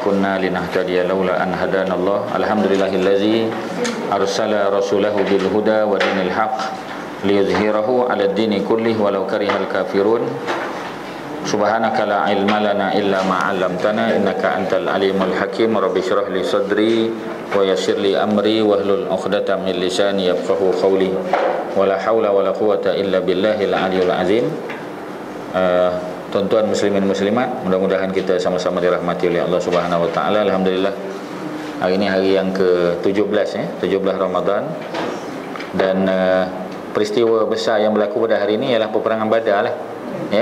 kunna linahtadiya laula an hadanallah. Alhamdulillahillazi arsala rasulahu bil huda wa dinil haqq liyuzhirahu 'ala ad-dini kullih walau karihal kafirun. Subhanaka la ilma lana illa ma 'allamtana innaka antal alimul hakim. Rabbi shrah li sadri wa yassir li amri wahlul 'uqdatam min lisani yafqahu qawli. Wala haula wala quwata illa billahil aliyyil azim. Tuan-tuan muslimin muslimat, mudah-mudahan kita sama-sama dirahmati oleh Allah Subhanahu wa taala. Alhamdulillah. Hari ini hari yang ke-17 17 Ramadan, dan peristiwa besar yang berlaku pada hari ini ialah peperangan Badar lah.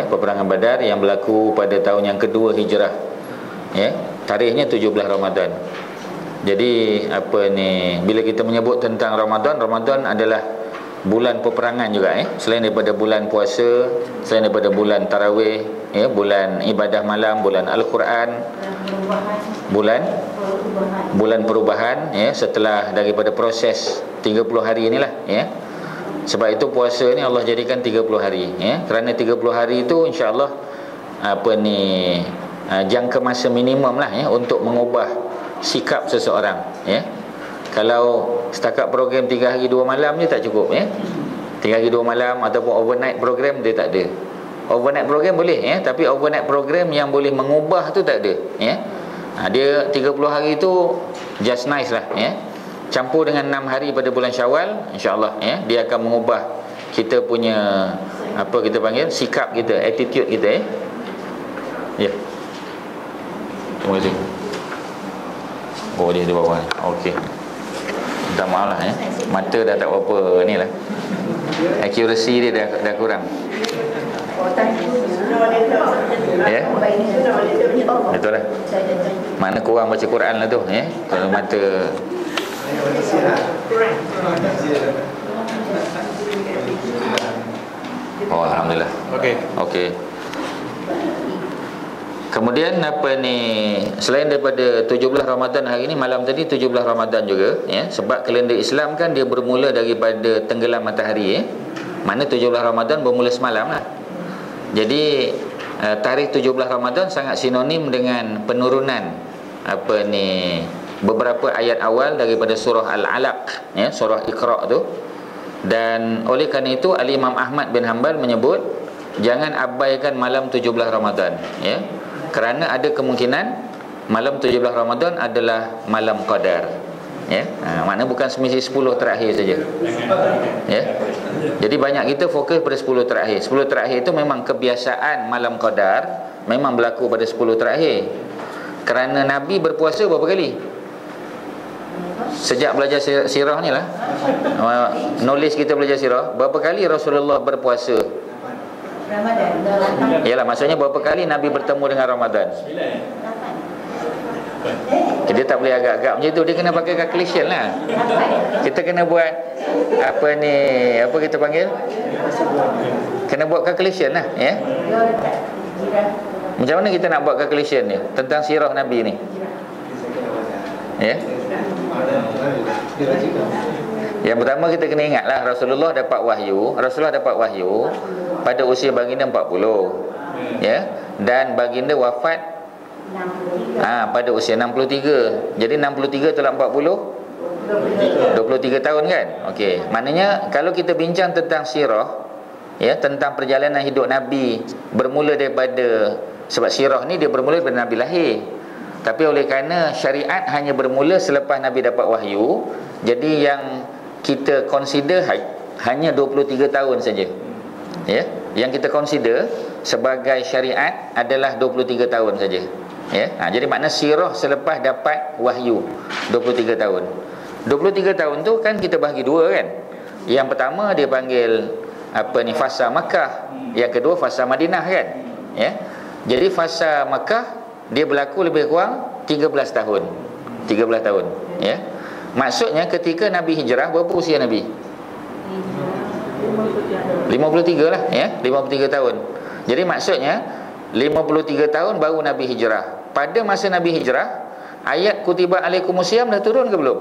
Peperangan Badar yang berlaku pada tahun yang kedua Hijrah. Tarikhnya 17 Ramadan. Jadi bila kita menyebut tentang Ramadan, Ramadan adalah bulan peperangan juga. Selain daripada bulan puasa, selain daripada bulan tarawih, bulan ibadah malam, bulan Al-Quran, bulan perubahan, setelah daripada proses 30 hari inilah. Sebab itu puasa ni Allah jadikan 30 hari. Kerana 30 hari itu insya-Allah jangka masa minimum lah untuk mengubah sikap seseorang. Kalau setakat program 3 hari 2 malam ni tak cukup. 3 hari 2 malam ataupun overnight program dia tak ada. Overnight program boleh, tapi overnight program yang boleh mengubah tu tak ada. Dia 30 hari tu just nice lah. Campur dengan 6 hari pada bulan Syawal, insya-Allah dia akan mengubah kita punya kita panggil sikap kita, attitude kita. Terima kasih. Oh, dia di bawah. Okey. Minta maaf lah mata dah tak berapa ni lah, accuracy dia dah kurang. Betul lah. Makna kurang baca Quran lah tu. Kalau mata alhamdulillah. Okey. Kemudian selain daripada 17 Ramadan hari ini, malam tadi 17 Ramadan juga, sebab kalender Islam kan dia bermula daripada tenggelam matahari. Mana 17 Ramadan bermula semalam lah. Jadi tarikh 17 Ramadan sangat sinonim dengan penurunan beberapa ayat awal daripada surah Al-Alaq, surah Iqra tu. Dan oleh kerana itu Al-Imam Ahmad bin Hanbal menyebut jangan abaikan malam 17 Ramadan, kerana ada kemungkinan malam 17 Ramadan adalah malam qadar. Maknanya bukan semisi 10 terakhir saja. Jadi banyak kita fokus pada 10 terakhir. 10 terakhir itu memang kebiasaan malam qadar memang berlaku pada 10 terakhir. Kerana Nabi berpuasa berapa kali? Sejak belajar sirah ni lah, nulis kita belajar sirah, berapa kali Rasulullah berpuasa? Ramadan. Yalah, maksudnya berapa kali Nabi bertemu dengan Ramadan? 9. Dia tak boleh agak-agak macam tu, dia kena pakai calculation lah. Kita kena buat apa kita panggil? Kena buat calculation lah, Macam mana kita nak buat calculation ni tentang sirah Nabi ni? Yang pertama kita kena ingatlah Rasulullah dapat wahyu pada usia baginda 40. Dan baginda wafat pada usia 63. Jadi 63 tolak 40 23 tahun kan? Okey. Maknanya kalau kita bincang tentang sirah, tentang perjalanan hidup Nabi bermula daripada, sebab sirah ni dia bermula daripada Nabi lahir. Tapi oleh kerana syariat hanya bermula selepas Nabi dapat wahyu, jadi yang kita consider hanya 23 tahun saja. Yang kita consider sebagai syariat adalah 23 tahun saja. Jadi makna sirah selepas dapat wahyu 23 tahun. 23 tahun tu kan kita bahagi dua kan. Yang pertama dia panggil fasa Makkah, yang kedua fasa Madinah kan. Jadi fasa Makkah dia berlaku lebih kurang 13 tahun. 13 tahun. Maksudnya ketika Nabi hijrah, berapa usia Nabi? 53 lah, 53 tahun. Jadi maksudnya 53 tahun baru Nabi hijrah. Pada masa Nabi hijrah, ayat kutiba alaikumusiyam dah turun ke belum?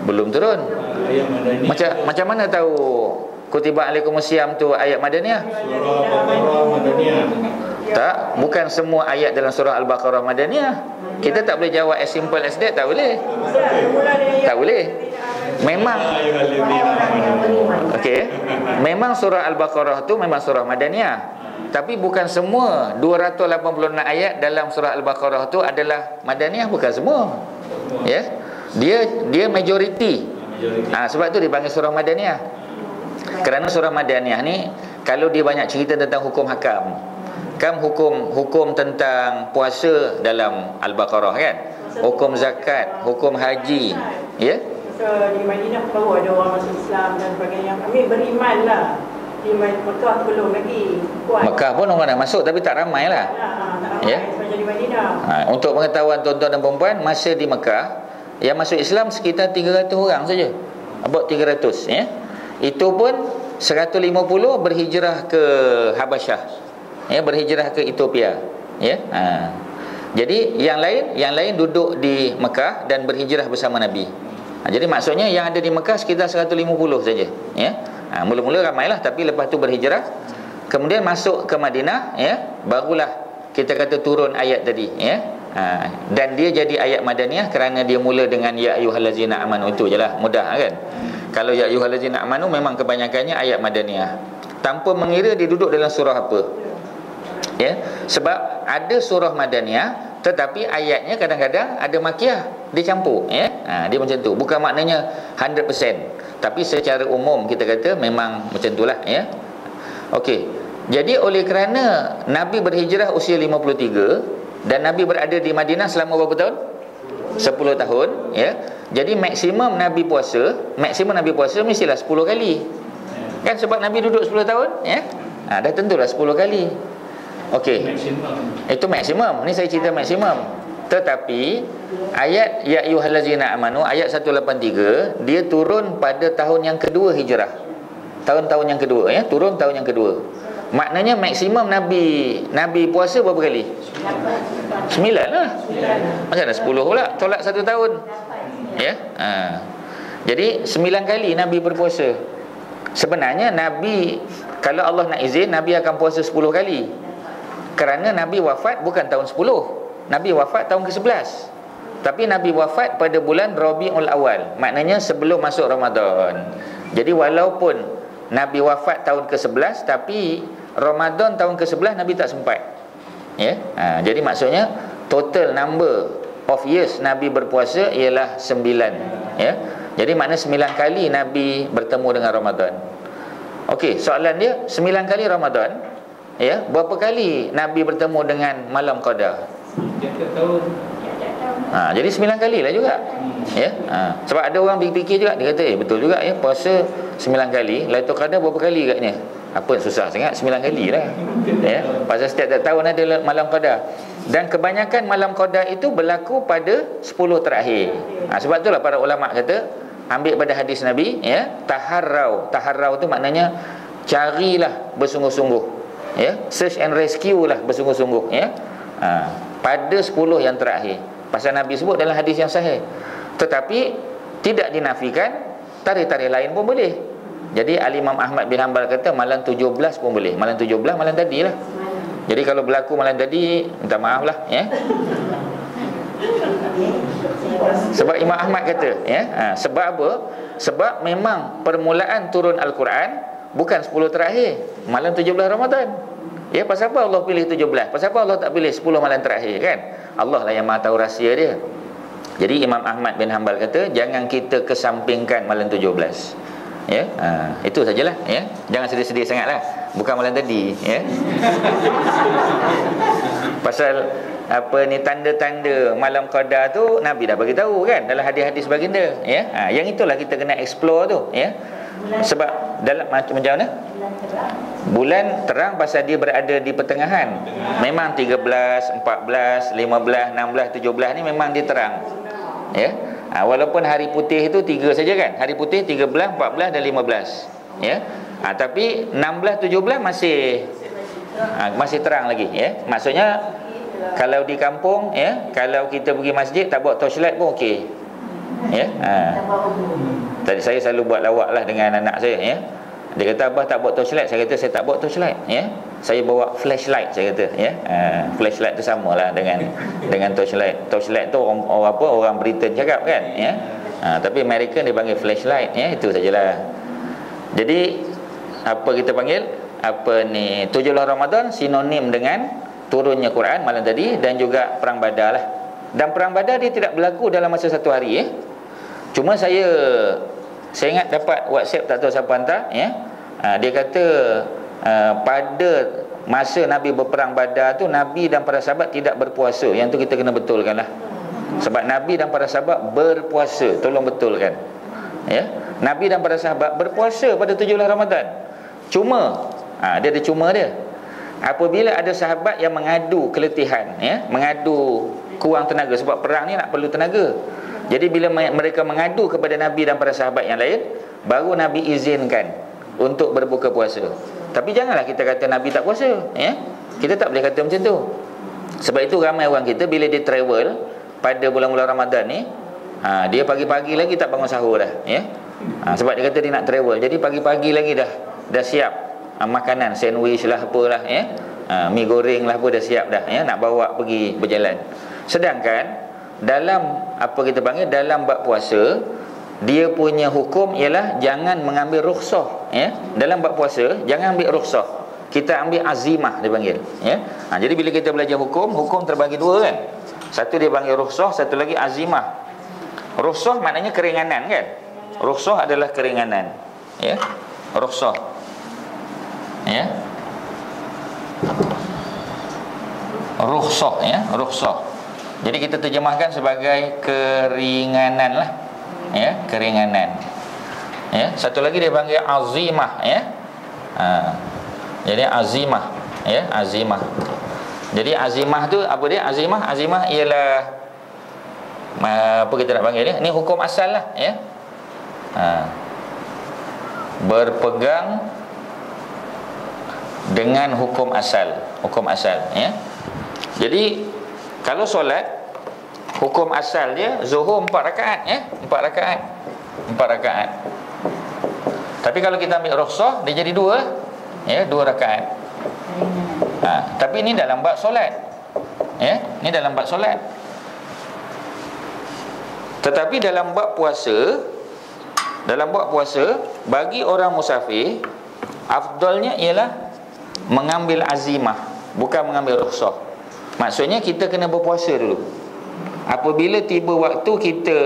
Belum turun. Macam mana tahu kutiba alaikumusiyam tu ayat Madaniyah? Surah Al-Baqarah Madaniyah. Tak, bukan semua ayat dalam surah Al-Baqarah Madaniyah. Kita tak boleh jawab as simple as that. Tak boleh. Tak boleh. Memang okey. Memang surah Al-Baqarah tu memang surah Madaniyah. Tapi bukan semua 286 ayat dalam surah Al-Baqarah tu adalah Madaniyah, bukan semua. Ya. Dia majoriti. Sebab tu dipanggil surah Madaniyah. Kerana surah Madaniyah ni kalau dia banyak cerita tentang hukum hakam. Kan hukum tentang puasa dalam Al-Baqarah kan? Hukum zakat, hukum haji, ya? Di Madinah baru ada orang masuk Islam dan sebagainya. Kami beriman lah. Di Mekah belum lagi kuat. Mekah pun orang nak masuk tapi tak ramai lah. Tak ramai macam di Madinah. Untuk pengetahuan tuan-tuan dan perempuan, masa di Mekah yang masuk Islam sekitar 300 orang saja. About 300, ya. Itu pun 150 berhijrah ke Habasyah. Ya, berhijrah ke Ethiopia, ya. Jadi yang lain duduk di Mekah dan berhijrah bersama Nabi. Jadi maksudnya yang ada di Mekah sekitar 150 saja, ya. Mula-mula ramailah tapi lepas tu berhijrah, kemudian masuk ke Madinah, ya. Barulah kita kata turun ayat tadi, ya. Dan dia jadi ayat Madaniyah kerana dia mula dengan ya ayyuhallazina amanu, itu jelah mudah kan. Kalau ya ayyuhallazina amanu memang kebanyakannya ayat Madaniyah. Tanpa mengira dia duduk dalam surah apa. Ya, sebab ada surah Madaniyah tetapi ayatnya kadang-kadang ada makiyah, dia campur, ya. Dia macam tu. Bukan maknanya 100%, tapi secara umum kita kata memang macam itulah, ya. Okey. Jadi oleh kerana Nabi berhijrah usia 53 dan Nabi berada di Madinah selama berapa tahun? 10 tahun, ya. Jadi maksimum Nabi puasa mestilah 10 kali. Kan sebab Nabi duduk 10 tahun, ya. Dah tentulah 10 kali. Okey. Itu maksimum. Ni saya cerita maksimum. Tetapi ayat ya ayyuhallazina amanu ayat 183 dia turun pada tahun yang kedua hijrah. Tahun-tahun yang kedua, ya, turun tahun yang kedua. Maknanya maksimum Nabi puasa berapa kali? 9 lah. Macam mana 10 pula? Tolak 1 tahun. Ya. Jadi 9 kali Nabi berpuasa. Sebenarnya Nabi, kalau Allah nak izin, Nabi akan puasa 10 kali. Kerana Nabi wafat bukan tahun 10. Nabi wafat tahun ke-11. Tapi Nabi wafat pada bulan Rabiul Awal. Maknanya sebelum masuk Ramadan. Jadi walaupun Nabi wafat tahun ke-11, tapi Ramadan tahun ke-11 Nabi tak sempat, ya. Jadi maksudnya total number of years Nabi berpuasa ialah 9, ya. Jadi makna 9 kali Nabi bertemu dengan Ramadan. Okey, soalan dia 9 kali Ramadan, ya. Berapa kali Nabi bertemu dengan malam Qadar? Tiap tahun. Jadi 9 kali lah juga, ya. Sebab ada orang fikir juga, dia kata betul juga, ya, puasa 9 kali, Lailatul Qadar berapa kali agaknya? Apa susah sangat, 9 kali lah, ya. Pasal setiap tahun ada malam Qadar. Dan kebanyakan malam Qadar itu berlaku pada 10 terakhir. Sebab itulah para ulama kata ambil pada hadis Nabi, ya, taharrau tu maknanya carilah bersungguh-sungguh, ya, search and rescue lah bersungguh-sungguh, ya. Pada 10 yang terakhir. Pasal Nabi sebut dalam hadis yang sahih. Tetapi tidak dinafikan tarikh-tarikh lain pun boleh. Jadi Al-Imam Ahmad bin Hanbal kata malam 17 pun boleh. Malam 17 malam tadi lah. Jadi kalau berlaku malam tadi, minta maaf lah, ya. Sebab Imam Ahmad kata, ya, sebab apa? Sebab memang permulaan turun Al-Quran bukan 10 terakhir, malam 17 Ramadan. Ya, pasal apa Allah pilih 17? Pasal apa Allah tak pilih 10 malam terakhir, kan? Allah lah yang maha tahu rahsia dia. Jadi Imam Ahmad bin Hanbal kata jangan kita kesampingkan malam 17. Ya, itu sajalah, ya. Jangan sedih-sedih sangatlah. Bukan malam tadi, ya. Pasal apa ni tanda-tanda malam Qadar tu Nabi dah bagi tahu kan dalam hadis-hadis baginda, ya. Yang itulah kita kena explore tu, ya. Sebab dalam macam mana? Bulan terang pasal dia berada di pertengahan. Memang 13, 14, 15, 16, 17 ni memang dia terang. Ya. Walaupun hari putih itu 3 saja kan. Hari putih 13, 14 dan 15. Ya. Tapi 16, 17 masih terang lagi, ya. Maksudnya kalau di kampung, ya, kalau kita pergi masjid tak bawa torchlight pun okey. Ya. Tadi saya selalu buat lawak lah dengan anak saya, ya. Dia kata abah tak bawa torchlight. Saya kata saya tak bawa torchlight, ya. saya bawa flashlight, saya kata, ya. Flashlight tu samalah dengan torchlight. Torchlight tu orang Britain cakap kan, ya. Tapi American dia panggil flashlight, ya. Itu sajalah. Jadi apa kita panggil, 17 Ramadan sinonim dengan turunnya Quran malam tadi, dan juga perang Badar lah. Dan perang Badar dia tidak berlaku dalam masa satu hari, ya. Cuma saya ingat dapat WhatsApp, tak tahu siapa hantar, ya. Dia kata pada masa Nabi berperang Badar tu, Nabi dan para sahabat tidak berpuasa. Yang tu kita kena betulkan lah. Sebab Nabi dan para sahabat berpuasa. Tolong betulkan, ya. Nabi dan para sahabat berpuasa pada 17 Ramadan. Cuma dia ada cuma dia. Apabila ada sahabat yang mengadu keletihan, ya, mengadu kurang tenaga, sebab perang ni nak perlu tenaga. Jadi bila mereka mengadu kepada Nabi dan para sahabat yang lain, baru Nabi izinkan untuk berbuka puasa. Tapi janganlah kita kata Nabi tak puasa, ya. Kita tak boleh kata macam tu. Sebab itu ramai orang kita bila dia travel pada bulan-bulan Ramadan ni, dia pagi-pagi lagi tak bangun sahur dah, ya. Sebab dia kata dia nak travel. Jadi pagi-pagi lagi dah siap makanan, sandwich lah, apalah, ya. Mi goreng lah, apa dah siap dah, ya, nak bawa pergi berjalan. Sedangkan dalam apa kita panggil, dalam bab puasa, dia punya hukum ialah jangan mengambil rukhsah, ya. Dalam bab puasa jangan ambil rukhsah, kita ambil azimah, dia panggil, ya. Jadi bila kita belajar hukum terbagi dua kan. Satu dia panggil rukhsah, satu lagi azimah. Rukhsah maknanya keringanan kan. Rukhsah adalah keringanan, ya. Rukhsah, ya. Rukhsah, ya, rukhsah. Jadi kita terjemahkan sebagai keringanan lah, ya, keringanan, ya. Satu lagi dia panggil azimah, ya. Jadi azimah, ya, azimah. Jadi azimah tu apa dia? Azimah ialah apa kita nak panggil dia? Ni hukum asal lah, ya. Berpegang dengan hukum asal, ya. Jadi kalau solat, hukum asal dia zuhur 4 rakaat, ya. 4 rakaat. Tapi kalau kita ambil rukhsah, dia jadi 2, ya, 2 rakaat. Tapi ini dalam bab solat, ya. Ini dalam bab solat. Tetapi dalam bab puasa, bagi orang musafir, afdalnya ialah mengambil azimah, bukan mengambil rukhsah. Maksudnya kita kena berpuasa dulu. Apabila tiba waktu kita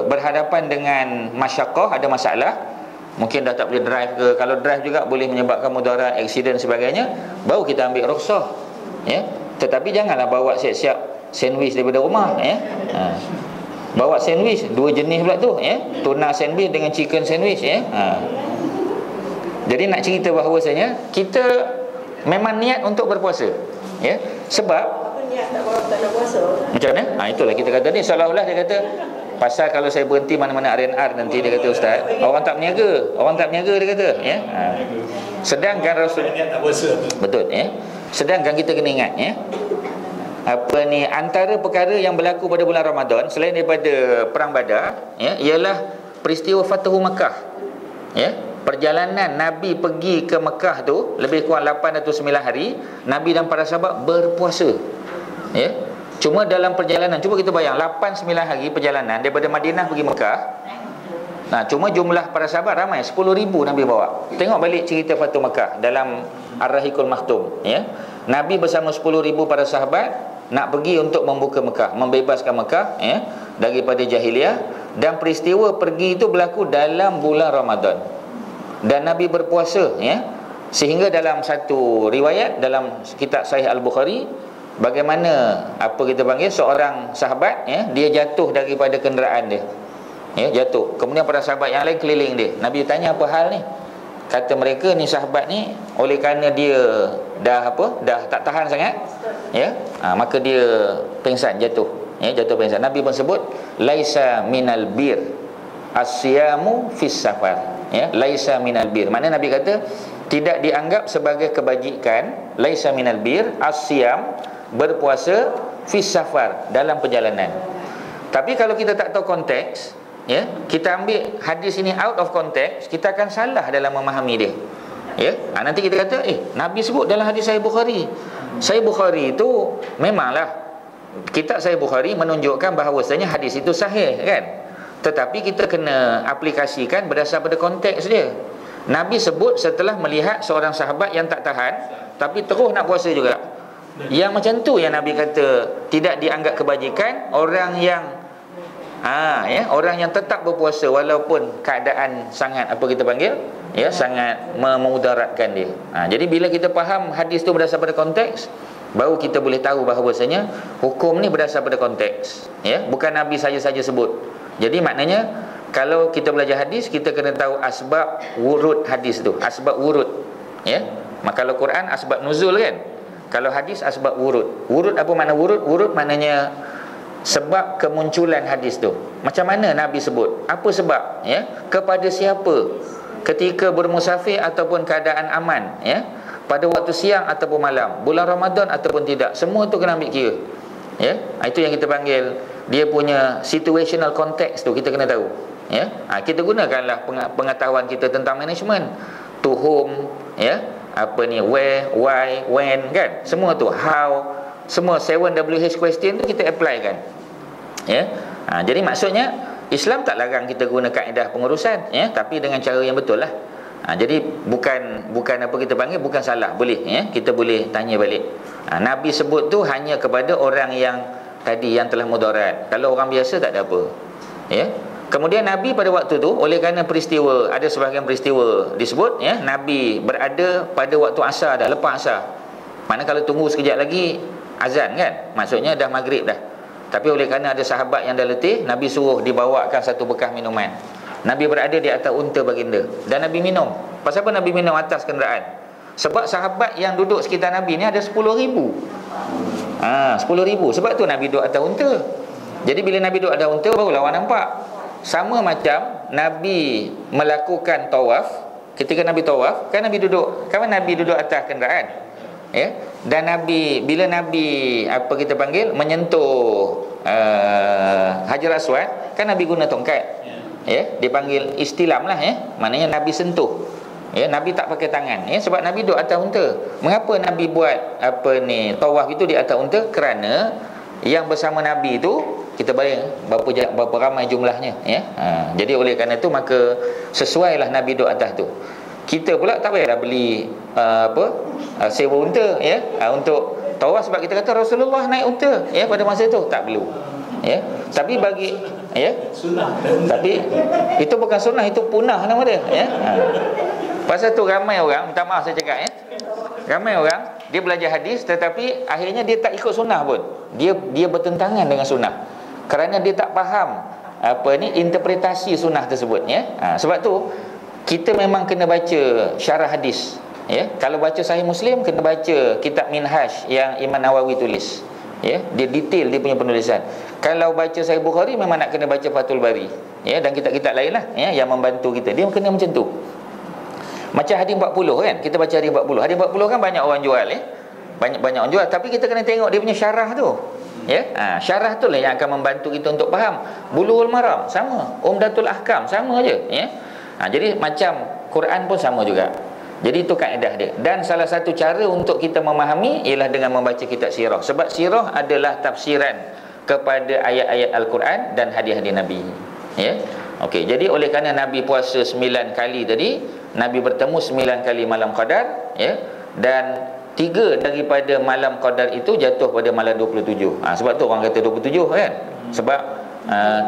berhadapan dengan masyaqqah, ada masalah, mungkin dah tak boleh drive ke, kalau drive juga boleh menyebabkan mudarat, aksiden sebagainya, baru kita ambil rukhsah, ya. Tetapi janganlah bawa siap-siap sandwich daripada rumah, ya. Bawa sandwich 2 jenis pula tu, ya. Tuna sandwich dengan chicken sandwich, ya. Jadi nak cerita bahawasanya kita memang niat untuk berpuasa, ya. Sebab niat tak nak puasa. macam mana? Itulah kita kata ni, seolah-olah dia kata pasal kalau saya berhenti mana-mana R&R nanti, dia kata ustaz, orang tak berniaga dia kata, ya. Sedangkan Rasul tak puasa. Betul, ya. Sedangkan kita kena ingat, ya, antara perkara yang berlaku pada bulan Ramadan selain daripada perang Badar, ya, ialah peristiwa Fathu Mekah, ya. Perjalanan Nabi pergi ke Mekah tu lebih kurang 8 atau 9 hari, Nabi dan para sahabat berpuasa, ya. Cuma dalam perjalanan, cuba kita bayang 8-9 hari perjalanan daripada Madinah pergi Mekah. Cuma jumlah para sahabat ramai, 10,000 Nabi bawa. Tengok balik cerita Fathu Mekah dalam Ar-Rahiqul Maktum, ya. Nabi bersama 10,000 para sahabat nak pergi untuk membuka Mekah, membebaskan Mekah, ya, daripada jahiliah. Dan peristiwa pergi itu berlaku dalam bulan Ramadan, dan Nabi berpuasa, ya. Sehingga dalam satu riwayat dalam kitab Sahih Al-Bukhari, bagaimana apa kita panggil, seorang sahabat, ya, dia jatuh daripada kenderaan dia, ya, jatuh. Kemudian para sahabat yang lain keliling dia. Nabi tanya apa hal ni? Kata mereka, ni sahabat ni oleh kerana dia dah tak tahan sangat, ya, maka dia pingsan, jatuh, ya, jatuh pingsan. Nabi pun sebut laisa minal bir asyamu fis safar, ya, laisa minal bir. Maknanya Nabi kata tidak dianggap sebagai kebajikan, laisa minal bir asyam, berpuasa, fis safar, dalam perjalanan. Tapi kalau kita tak tahu konteks, ya, kita ambil hadis ini out of context, kita akan salah dalam memahami dia. Ya, nanti kita kata Nabi sebut dalam hadis Sahih Bukhari. Sahih Bukhari itu memanglah kitab Sahih Bukhari menunjukkan bahawasanya hadis itu sahih kan. Tetapi kita kena aplikasikan berdasar pada konteks dia. Nabi sebut setelah melihat seorang sahabat yang tak tahan tapi terus nak puasa juga. Yang macam tu yang Nabi kata tidak dianggap kebajikan orang yang orang yang tetap berpuasa walaupun keadaan sangat kita panggil sangat memudaratkan dia. Jadi bila kita faham hadis tu berdasar pada konteks, baru kita boleh tahu bahawasanya hukum ni berdasar pada konteks, bukan Nabi saja-saja sebut. Jadi maknanya kalau kita belajar hadis, kita kena tahu asbab wurud hadis tu, asbab wurud. Maka kalau Quran asbab nuzul kan. Kalau hadis asbab wurud. Wurud apa makna wurud? Wurud maknanya sebab kemunculan hadis tu. Macam mana Nabi sebut? Apa sebab? Kepada siapa? Ketika bermusafir ataupun keadaan aman, pada waktu siang ataupun malam, bulan Ramadan ataupun tidak, semua tu kena ambil kira. Itu yang kita panggil dia punya situational context tu, kita kena tahu. Kita gunakanlah pengetahuan kita tentang management, to whom, where, why, when kan, semua tu, how, semua 7WH question tu kita apply kan. Jadi maksudnya Islam tak larang kita guna kaedah pengurusan, tapi dengan cara yang betul lah. Jadi bukan apa kita panggil, bukan salah, boleh, kita boleh tanya balik. Nabi sebut tu hanya kepada orang yang tadi yang telah mudarat. Kalau orang biasa tak ada apa. Kemudian Nabi pada waktu tu, oleh kerana peristiwa, ada sebahagian peristiwa disebut Nabi berada pada waktu asar dah, lepas asar. Mana kalau tunggu sekejap lagi azan kan, maksudnya dah maghrib dah. Tapi oleh kerana ada sahabat yang dah letih, Nabi suruh dibawakan satu bekas minuman. Nabi berada di atas unta baginda dan Nabi minum. Pasal apa Nabi minum atas kenderaan? Sebab sahabat yang duduk sekitar Nabi ni ada 10,000. 10,000. Sebab tu Nabi duduk atas unta. Jadi bila Nabi duduk atas unta, barulah orang nampak. Sama macam Nabi melakukan tawaf. Ketika Nabi tawaf, kan Nabi duduk, kan Nabi duduk atas kenderaan. Dan Nabi, bila Nabi menyentuh Hajar Aswad, kan Nabi guna tongkat. Dipanggil istilam lah, maknanya Nabi sentuh. Nabi tak pakai tangan, sebab Nabi duduk atas unta. Mengapa Nabi buat tawaf itu di atas unta? Kerana yang bersama Nabi itu, kita bayang berapa ramai jumlahnya. Jadi oleh kerana itu, maka sesuailah Nabi duduk atas tu. Kita pula tak payahlah beli sewa unta untuk tawaf, sebab kita kata Rasulullah naik unta pada masa itu, tak perlu. Tapi bagi tapi itu bukan sunnah, itu punah nama dia. Pasal tu ramai orang, minta maaf saya cakap, ramai orang dia belajar hadis tetapi akhirnya dia tak ikut sunnah pun. Dia bertentangan dengan sunnah kerana dia tak faham interpretasi sunnah tersebut. Sebab tu kita memang kena baca syarah hadis. Kalau baca Sahih Muslim, kena baca kitab Minhaj yang Imam Nawawi tulis. Dia detail dia punya penulisan. Kalau baca Sahih Bukhari, memang nak kena baca Fathul Bari. Dan kitab-kitab lain lah yang membantu kita. Dia kena macam tu. Macam hadis 40 kan, kita baca hadis 40. Hadis 40 kan banyak orang jual, banyak orang jual, tapi kita kena tengok dia punya syarah tu. Syarah tu lah yang akan membantu kita untuk faham. Bulughul Maram sama, Umdatul Ahkam sama je. Jadi macam Quran pun sama juga. Jadi itu kaedah dia. Dan salah satu cara untuk kita memahami ialah dengan membaca kitab sirah. Sebab sirah adalah tafsiran kepada ayat-ayat Al-Quran dan hadis-hadis Nabi. Okey, jadi oleh kerana Nabi puasa 9 kali tadi, Nabi bertemu 9 kali malam Qadar, dan 3 daripada malam Qadar itu jatuh pada malam 27. Sebab tu orang kata 27 kan. Sebab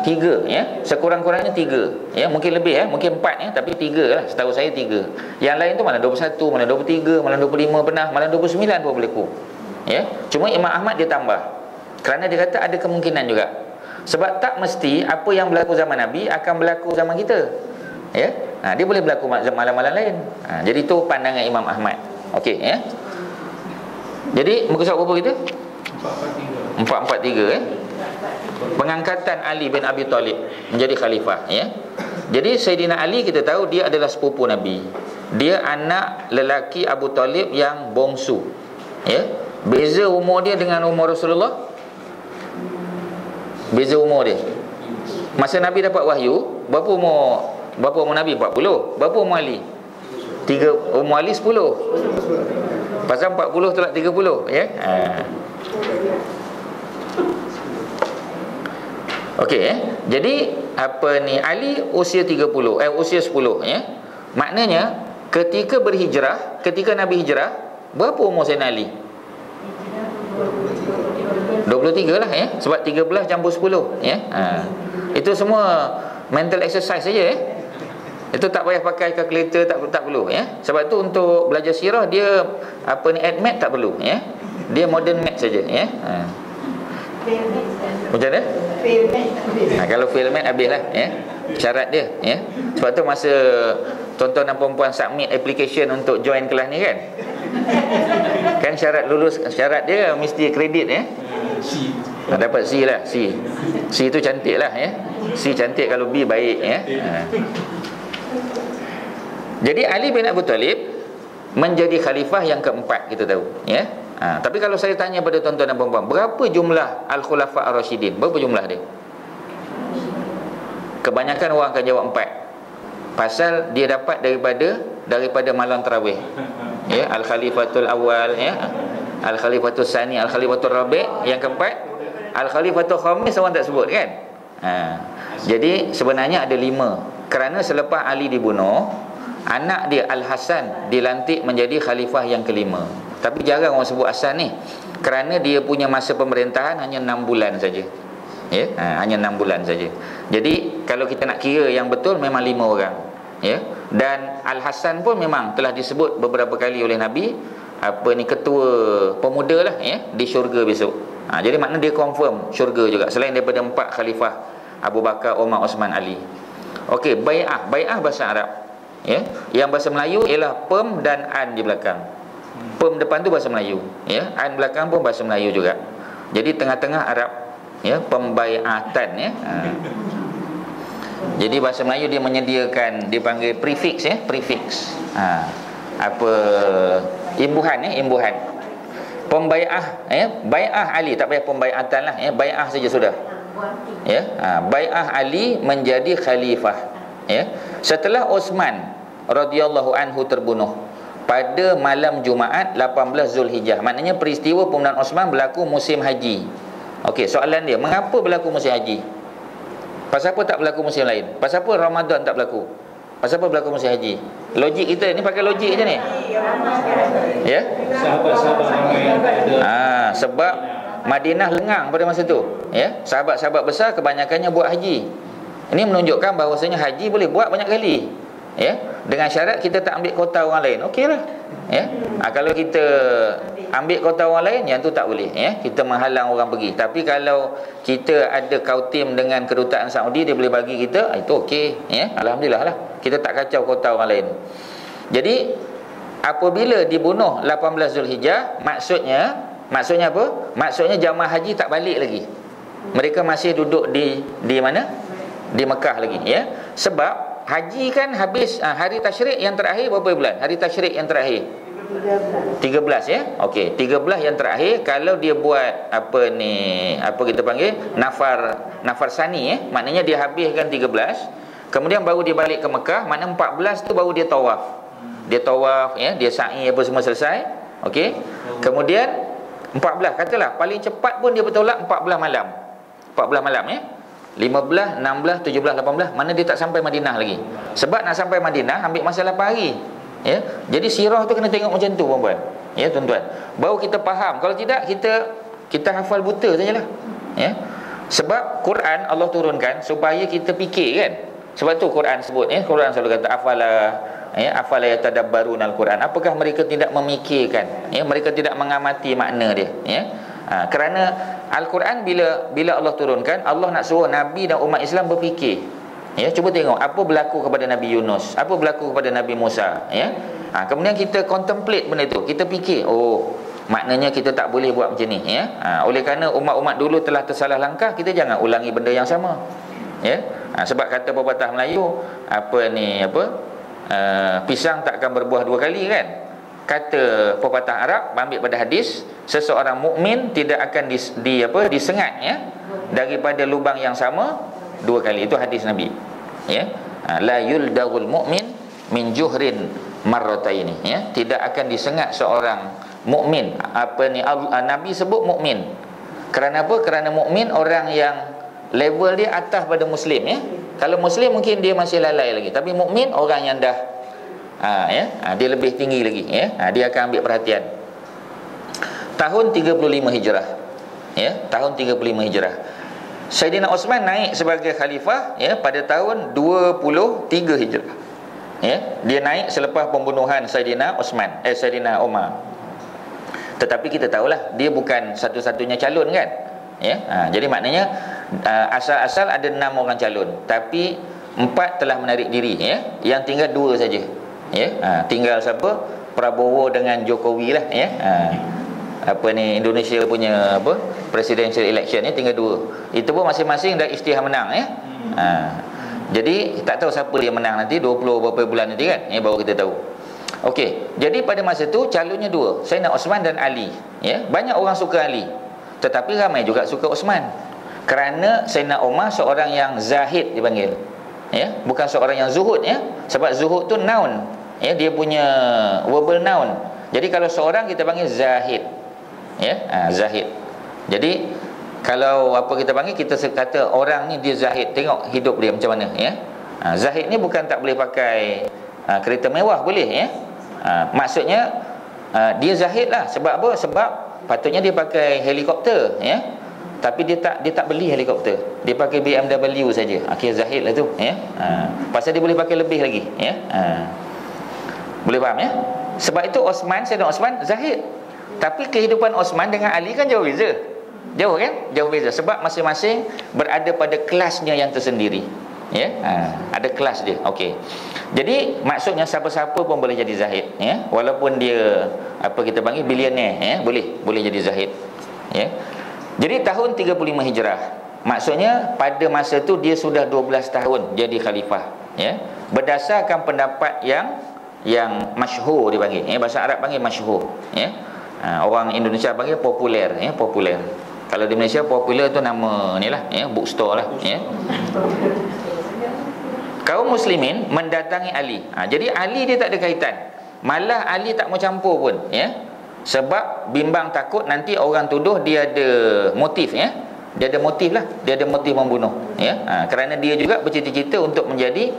3 sekurang-kurangnya 3, mungkin lebih, mungkin 4, tapi 3 lah, setahu saya 3. Yang lain tu malam 21, malam 23, malam 25 pernah, malam 29 pun berlaku. Cuma Imam Ahmad dia tambah kerana dia kata ada kemungkinan juga. Sebab tak mesti apa yang berlaku zaman Nabi akan berlaku zaman kita. Dia boleh berlaku malam-malam lain. Jadi itu pandangan Imam Ahmad. Okey, Jadi muka surat berapa kita? 443. Pengangkatan Ali bin Abi Talib menjadi khalifah. Jadi Sayyidina Ali kita tahu dia adalah sepupu Nabi. Dia anak lelaki Abu Talib yang bongsu. Beza umur dia dengan umur Rasulullah. Beza umur dia. Masa Nabi dapat wahyu, berapa umur Nabi? 40. Berapa umur Ali? Ummu Ali 10. Pasal 40 tolak 30, ya. Okey, jadi apa ni, Ali usia 30, usia 10, ya. Maknanya ketika berhijrah, ketika Nabi hijrah, berapa umur Sayyidina Ali? 23 lah, ya. Sebab 13 campur 10, ya. Itu semua mental exercise saja, ya. Itu tak payah pakai kalkulator, tak perlu, ya. Sebab tu untuk belajar sirah dia apa ni, add math tak perlu, ya. Dia modern math saja, ya. Macam mana? Kalau fail math habislah, ya. Syarat dia, ya. Sebab tu masa tuan-tuan dan puan-puan submit application untuk join kelas ni kan, kan syarat lulus, syarat dia mesti kredit, ya. Dapat C lah, C tu cantik lah, ya. C cantik, kalau B baik, ya. Jadi Ali bin Abi Thalib menjadi khalifah yang keempat, kita tahu, ya. Tapi kalau saya tanya pada tuan-tuan dan puan-puan, berapa jumlah Al-Khulafa Ar-Rasyidin? Berapa jumlah dia? Kebanyakan orang akan jawab 4. Pasal dia dapat daripada malam tarawih, ya. Al-Khalifatul Awal, ya. Al-Khalifatul Sani, Al-Khalifatul Rabi', yang keempat. Al-Khalifatul Khamis orang tak sebut, kan. Jadi sebenarnya ada 5. Kerana selepas Ali dibunuh, anak dia Al-Hasan dilantik menjadi khalifah yang kelima. Tapi jarang orang sebut Hasan ni, kerana dia punya masa pemerintahan hanya 6 bulan saja, ya. Hanya 6 bulan saja. Jadi kalau kita nak kira yang betul, memang 5 orang, ya. Dan Al-Hasan pun memang telah disebut beberapa kali oleh Nabi, apa ni, ketua pemuda lah, ya, di syurga besok. Jadi makna dia confirm syurga juga, selain daripada 4 khalifah Abu Bakar, Umar, Osman, Ali. Okey, bai'ah bahasa Arab, ya. Yang bahasa Melayu ialah pem dan an di belakang. Pem depan tu bahasa Melayu, ya. An belakang pun bahasa Melayu juga. Jadi tengah-tengah Arab, ya, pembai'atan, ya. Jadi bahasa Melayu dia menyediakan, dipanggil prefix, ya, prefix. Apa, imbuhan, ya, imbuhan. Pembai'ah, ya, bai'ah Ali, tak payah pembai'atan lah, ya, bai'ah saja sudah. Ya, bai'ah Ali menjadi khalifah, ya. Setelah Osman radhiyallahu anhu terbunuh pada malam Jumaat 18 Zulhijjah. Maknanya peristiwa pembunuhan Osman berlaku musim haji. Okey, soalan dia, mengapa berlaku musim haji? Pasal apa tak berlaku musim lain? Pasal apa Ramadan tak berlaku? Pasal apa berlaku musim haji? Logik kita ni pakai logik je ni, ya. Sahabat-sahabat ramai yang ada. Sebab Madinah lengang pada masa tu, ya. Sahabat-sahabat besar kebanyakannya buat haji. Ini menunjukkan bahawasanya haji boleh buat banyak kali, ya, dengan syarat kita tak ambil kota orang lain. Okeylah, ya. Kalau kita ambil kota orang lain, yang tu tak boleh, ya. Kita menghalang orang pergi. Tapi kalau kita ada kautim dengan kedutaan Saudi, dia boleh bagi kita, itu okey, ya. Alhamdulillah lah, kita tak kacau kota orang lain. Jadi apabila dibunuh 18 Zulhijjah, maksudnya apa? Maksudnya jamaah haji tak balik lagi. Mereka masih duduk di mana? Di Mekah lagi, ya. Sebab haji kan habis hari tasyrik yang terakhir berapa bulan? Hari tasyrik yang terakhir 13, ya. Okey, 13 yang terakhir. Kalau dia buat apa ni, apa kita panggil, nafar sani, ya. Maknanya dia habiskan 13, kemudian baru dia balik ke Mekah. Maknanya 14 tu baru dia tawaf. Dia tawaf, ya, dia sa'i apa semua selesai. Okey. Kemudian 14, katalah paling cepat pun dia bertolak 14 malam. 14 malam, ya. 15, 16, 17, 18, mana dia tak sampai Madinah lagi. Sebab nak sampai Madinah ambil masa 8 hari, ya. Jadi sirah tu kena tengok macam tu, puan-puan, ya, tuan-tuan. Baru kita faham. Kalau tidak, kita hafal buta sajalah, ya. Sebab Quran Allah turunkan supaya kita fikir, kan. Sebab tu Quran sebut, ya, Quran selalu kata afala yatadabbarun al-Quran. Apakah mereka tidak memikirkan, ya, mereka tidak mengamati makna dia, ya. Kerana Al-Quran bila Allah turunkan, Allah nak suruh Nabi dan umat Islam berfikir, ya. Cuba tengok apa berlaku kepada Nabi Yunus, apa berlaku kepada Nabi Musa, ya. Kemudian kita contemplate benda itu, kita fikir, oh, maknanya kita tak boleh buat macam ni, ya. Oleh kerana umat-umat dulu telah tersalah langkah, kita jangan ulangi benda yang sama, ya. Sebab kata pepatah Melayu, pisang tak akan berbuah 2 kali, kan. Kata pepatah Arab ambil pada hadis, seseorang mukmin tidak akan disengat, ya, daripada lubang yang sama 2 kali. Itu hadis Nabi, ya. La yuldagul mu'min min juhrin marrataini, ya. Tidak akan disengat seorang mukmin. Nabi sebut mukmin. Kerana apa? Kerana mukmin orang yang level dia atas pada muslim, ya. Kalau muslim mungkin dia masih lalai lagi, tapi mukmin orang yang dah dia lebih tinggi lagi, ya. Dia akan ambil perhatian. Tahun 35 Hijrah, ya, tahun 35 Hijrah. Saidina Osman naik sebagai khalifah, ya, pada tahun 23 Hijrah. Ya, dia naik selepas pembunuhan Saidina Umar. Tetapi kita tahulah dia bukan satu-satunya calon, kan? Ya, jadi maknanya asal-asal ada 6 orang calon, tapi 4 telah menarik diri, ya. Yang tinggal 2 saja. Ya, tinggal siapa? Prabowo dengan Jokowi lah, ya. Indonesia punya presidential election ni tinggal 2. Itu pun masing-masing dah isytihar menang, ya. Jadi tak tahu siapa dia menang nanti 20 berapa bulan nanti, kan, baru kita tahu. Okey, jadi pada masa tu calonnya 2, Saidina Osman dan Ali, ya. Banyak orang suka Ali, tetapi ramai juga suka Osman. Kerana Saidina Umar seorang yang zahid dipanggil, ya, bukan seorang yang zuhud, ya. Sebab zuhud tu noun, ya, dia punya verbal noun. Jadi kalau seorang kita panggil zahid, ya, zahid. Jadi kalau kita panggil, kita kata orang ni dia zahid, tengok hidup dia macam mana, ya. Zahid ni bukan tak boleh pakai kereta mewah, boleh, ya. Maksudnya dia zahid lah. Sebab apa? Sebab patutnya dia pakai helikopter, ya. Tapi dia tak beli helikopter, dia pakai BMW saja. Akhir zahid lah tu, ya. Pasal dia boleh pakai lebih lagi, ya. Boleh faham, ya. Sebab itu Saidina Osman zahid. Tapi kehidupan Osman dengan Ali kan jauh beza. Jauh, kan? Jauh beza. Sebab masing-masing berada pada kelasnya yang tersendiri, ya. Ada kelas dia. Okey. Jadi maksudnya siapa-siapa pun boleh jadi zahid, ya. Walaupun dia kita panggil bilioner, ya, boleh jadi zahid, ya. Jadi tahun 35 Hijrah, maksudnya pada masa tu dia sudah 12 tahun jadi khalifah, ya. Berdasarkan pendapat yang masyhur dipanggil, ya. Bahasa Arab panggil masyhur, ya. Orang Indonesia panggil populer, ya, populer. Kalau di Malaysia popular tu nama ni lah, ya, bookstore lah, ya. Kaum muslimin mendatangi Ali. Jadi Ali dia tak ada kaitan. Malah Ali tak mau campur pun, ya. Sebab bimbang takut nanti orang tuduh dia ada motif, ya. Dia ada motif lah, dia ada motif membunuh, ya. Kerana dia juga bercita-cita untuk menjadi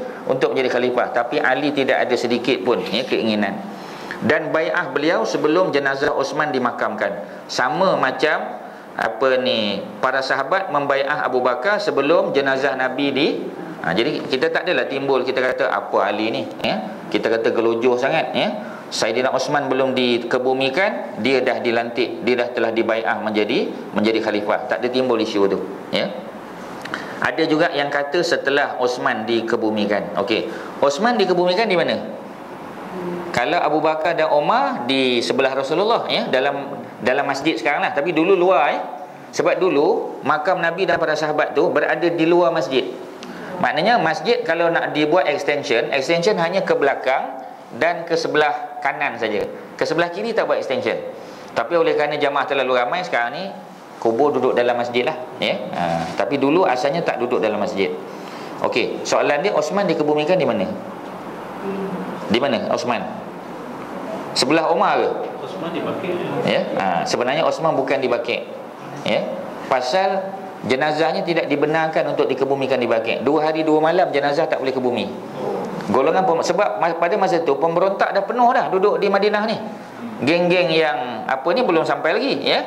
khalifah, tapi Ali tidak ada sedikit pun, ya, keinginan. Dan bai'ah beliau sebelum jenazah Osman dimakamkan, sama macam para sahabat membai'ah Abu Bakar sebelum jenazah Nabi jadi kita tak adalah timbul kita kata apa Ali ni, ya. Kita kata gelojoh sangat, ya. Saidina Osman belum dikebumikan, dia dah dilantik, dia dah telah dibai'ah menjadi khalifah. Tak ada timbul isu tu, ya. Ada juga yang kata setelah Osman dikebumikan. Okey, Osman dikebumikan di mana? Kalau Abu Bakar dan Umar di sebelah Rasulullah, ya, dalam masjid sekarang lah, tapi dulu luar, ya. Sebab dulu makam Nabi dan para sahabat tu berada di luar masjid. Maknanya masjid kalau nak dibuat extension hanya ke belakang dan ke sebelah kanan saja. Ke sebelah kiri tak buat extension. Tapi oleh kerana jamaah terlalu ramai sekarang ni, kubur duduk dalam masjid lah, ya. Tapi dulu asalnya tak duduk dalam masjid. Okey, soalan dia, Osman dikebumikan di mana? Di mana Osman? Sebelah Umar ke? Osman di Baqi', ya. Sebenarnya Osman bukan di Baqi', ya. Pasal jenazahnya tidak dibenarkan untuk dikebumikan di Baqi'. 2 hari 2 malam jenazah tak boleh ke bumi. Golongan sebab pada masa tu pemberontak dah penuh dah duduk di Madinah ni. Geng-geng yang ni belum sampai lagi, ya.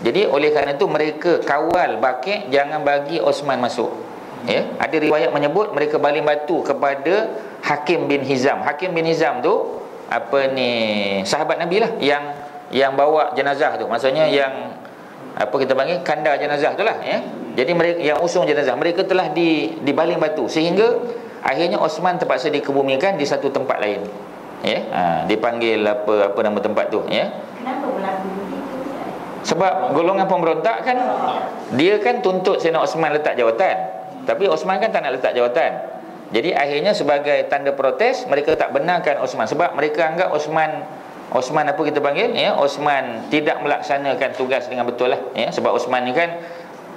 Jadi oleh kerana itu mereka kawal Baqi', jangan bagi Osman masuk, ya. Ada riwayat menyebut mereka baling batu kepada Hakim bin Hizam. Hakim bin Hizam tu sahabat Nabi lah, yang bawa jenazah tu. Maksudnya yang kita panggil kandar jenazah tu lah, ya. Jadi mereka yang usung jenazah, mereka telah dibaling batu sehingga akhirnya Osman terpaksa dikebumikan di satu tempat lain, ya. Dipanggil apa nama tempat tu, ya. Kenapa berlaku begitu? Sebab golongan pemberontak kan, dia kan tuntut Saidina Osman letak jawatan, tapi Osman kan tak nak letak jawatan. Jadi akhirnya sebagai tanda protes, mereka tak benarkan Osman. Sebab mereka anggap Osman Osman tidak melaksanakan tugas dengan betul lah, ya. Sebab Osman ni kan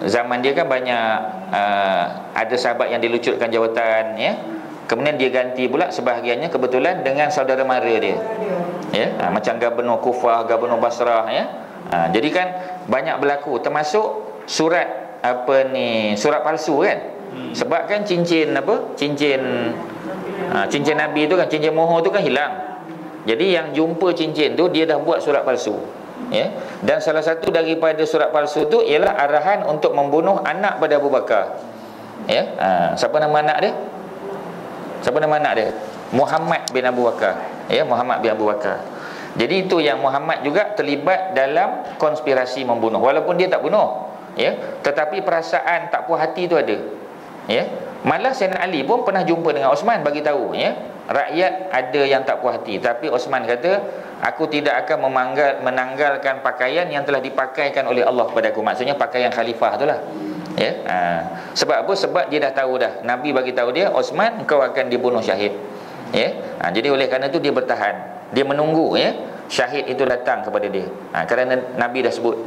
zaman dia kan banyak ada sahabat yang dilucutkan jawatan, ya. Kemudian dia ganti pula sebahagiannya kebetulan dengan saudara mara dia. Ya, macam Gubernur Kufah, Gubernur Basrah, ya. Jadi kan banyak berlaku, termasuk surat surat palsu kan. Sebab kan cincin cincin Nabi tu kan, cincin mohor tu kan hilang. Jadi yang jumpa cincin tu dia dah buat surat palsu. Ya. Dan salah satu daripada surat palsu tu ialah arahan untuk membunuh anak pada Abu Bakar. Ya. Siapa nama anak dia? Siapa nama anak dia? Muhammad bin Abu Bakar. Ya, Muhammad bin Abu Bakar. Jadi itu yang Muhammad juga terlibat dalam konspirasi membunuh, walaupun dia tak bunuh. Ya, tetapi perasaan tak puas hati tu ada. Ya. Malah Sayyidina Ali pun pernah jumpa dengan Osman, bagi tahu, ya, rakyat ada yang tak puas hati, tapi Osman kata, aku tidak akan menanggalkan pakaian yang telah dipakaikan oleh Allah kepada aku. Maksudnya pakaian khalifah itulah. Ya. Sebab apa? Sebab dia dah tahu dah, Nabi bagi tahu dia, Osman, engkau akan dibunuh syahid. Ya. Jadi oleh kerana itu dia bertahan, dia menunggu, ya, syahid itu datang kepada dia. Kerana Nabi dah sebut.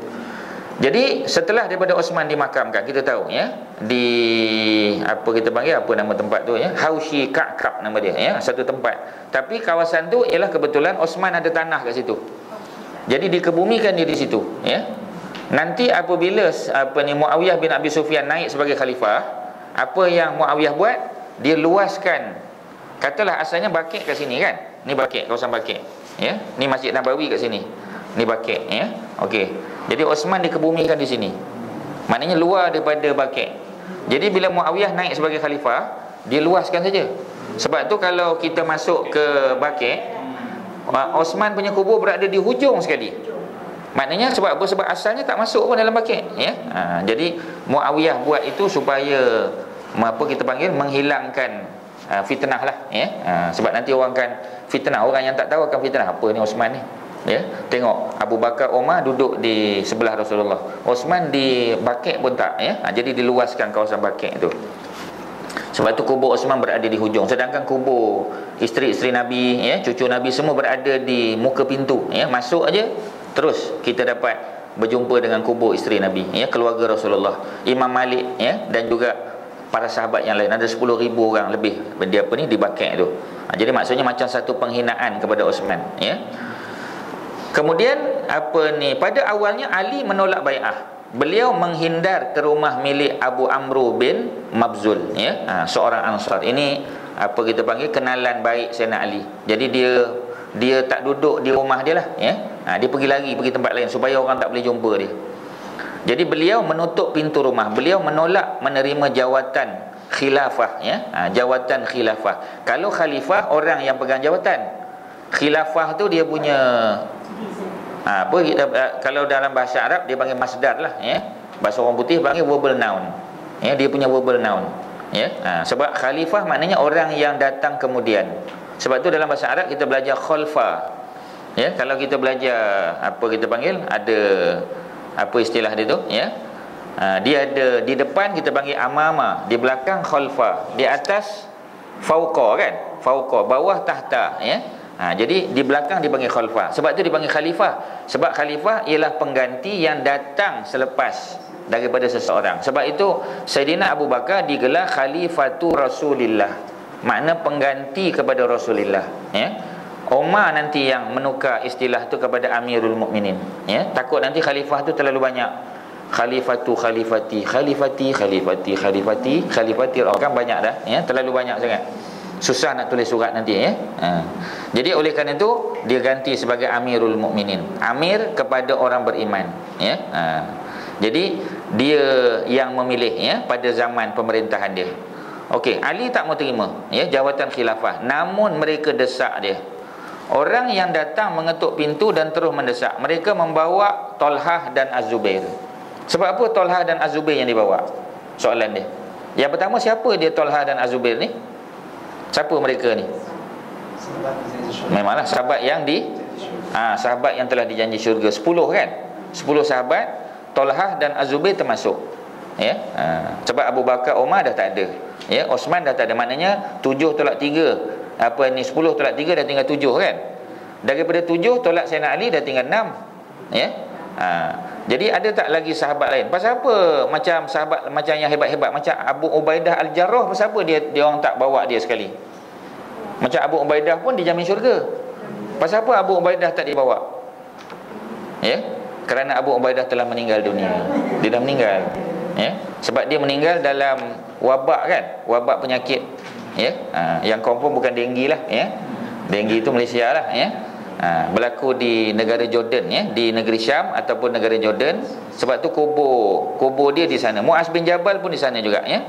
Jadi setelah daripada Osman dimakamkan, kita tahu, ya, di apa kita panggil, apa nama tempat tu, ya, Haushi Ka'kab nama dia, ya, satu tempat. Tapi kawasan tu ialah kebetulan Osman ada tanah kat situ. Jadi dikebumikan dia di situ, ya. Nanti apabila Muawiyah bin Abi Sufyan naik sebagai khalifah, apa yang Muawiyah buat? Dia luaskan. Katalah asalnya Baqi' kat sini kan. Ni Baqi', kawasan Baqi', ya. Ni Masjid Nabawi kat sini. Ni Baqi', ya. Okey. Jadi Osman dikebumikan di sini. Maknanya luar daripada Baqi'. Jadi bila Muawiyah naik sebagai khalifah, dia luaskan saja. Sebab tu kalau kita masuk ke Baqi', Osman punya kubur berada di hujung sekali. Maknanya sebab apa? Sebab asalnya tak masuk pun dalam Baqi', ya. Jadi Muawiyah buat itu supaya kita panggil menghilangkan fitnah lah, ya. Sebab nanti orang kan fitnah, orang yang tak tahu akan fitnah, apa ni Osman ni, ya. Tengok Abu Bakar, Umar duduk di sebelah Rasulullah, Osman di Baqi' pun tak, ya. Jadi diluaskan kawasan Baqi' tu. Sebab tu kubur Osman berada di hujung, sedangkan kubur isteri-isteri Nabi, ya, cucu Nabi semua berada di muka pintu, ya. Masuk aja terus kita dapat berjumpa dengan kubur isteri Nabi, ya, keluarga Rasulullah, Imam Malik, ya, dan juga para sahabat yang lain. Ada 10,000 orang lebih di Baqi' tu. Jadi maksudnya macam satu penghinaan kepada Osman, ya. Kemudian pada awalnya Ali menolak bai'ah. Beliau menghindar ke rumah milik Abu Amru bin Mabzul, ya, seorang Ansar. Ini kita panggil kenalan baik Sayyidina Ali. Jadi dia tak duduk di rumah dia lah, ya. Dia pergi tempat lain supaya orang tak boleh jumpa dia. Jadi beliau menutup pintu rumah. Beliau menolak menerima jawatan khilafah, ya. Jawatan khilafah. Kalau khalifah orang yang pegang jawatan. Khilafah tu dia punya kalau dalam bahasa Arab dia panggil masdar lah, ya. Bahasa orang putih panggil verbal noun. Ya, dia punya verbal noun, ya. Sebab khalifah maknanya orang yang datang kemudian. Sebab tu dalam bahasa Arab kita belajar khalfa. Ya, kalau kita belajar kita panggil ada istilah dia tu, ya. Dia ada di depan kita panggil amama, di belakang khalfa, di atas fauqa kan? Fauqa, bawah tahta, ya. Jadi di belakang dipanggil khalfa. Sebab tu dipanggil khalifah. Sebab khalifah ialah pengganti yang datang selepas daripada seseorang. Sebab itu Sayyidina Abu Bakar digelar Khalifatu Rasulillah. Makna pengganti kepada Rasulullah, ya. Umar nanti yang menukar istilah tu kepada Amirul Mukminin, ya. Takut nanti khalifah tu terlalu banyak. Khalifatu, khalifati, khalifati, khalifati, khalifati, khalifati, kan banyak dah, ya. Terlalu banyak sangat. Susah nak tulis surat nanti, ya. Jadi oleh kerana itu dia ganti sebagai Amirul Mukminin, amir kepada orang beriman, ya. Jadi dia yang memilih, ya, pada zaman pemerintahan dia. Okey, Ali tak mau terima, ya, jawatan khilafah. Namun mereka desak dia. Orang yang datang mengetuk pintu dan terus mendesak. Mereka membawa Talhah dan Az-Zubair. Sebab apa Talhah dan Az-Zubair yang dibawa? Soalan dia. Yang pertama, siapa dia Talhah dan Az-Zubair ni? Siapa mereka ni? Memanglah sahabat yang sahabat yang telah dijanji syurga. 10 kan? 10 sahabat, Talhah dan Az-Zubair termasuk, ya. Sebab Abu Bakar, Umar dah tak ada, ya. Osman dah tak ada. Maknanya 7 tolak 3, 10 tolak 3 dah tinggal 7 kan. Daripada 7 tolak Sayyidina Ali dah tinggal 6, ya. Jadi ada tak lagi sahabat lain? Pasal apa macam sahabat macam yang hebat-hebat macam Abu Ubaidah Al-Jarrah, pasal apa dia orang tak bawa dia sekali? Macam Abu Ubaidah pun dijamin syurga. Pasal apa Abu Ubaidah tak dibawa? Ya, kerana Abu Ubaidah telah meninggal dunia. Dia dah meninggal. Ya, sebab dia meninggal dalam wabak kan, wabak penyakit. Ya, yang confirm bukan denggi lah. Ya, denggi itu Malaysia lah. Ya, berlaku di negara Jordan, ya, di negeri Syam ataupun negara Jordan. Sebab tu kubur dia di sana. Muaz bin Jabal pun di sana juga, ya.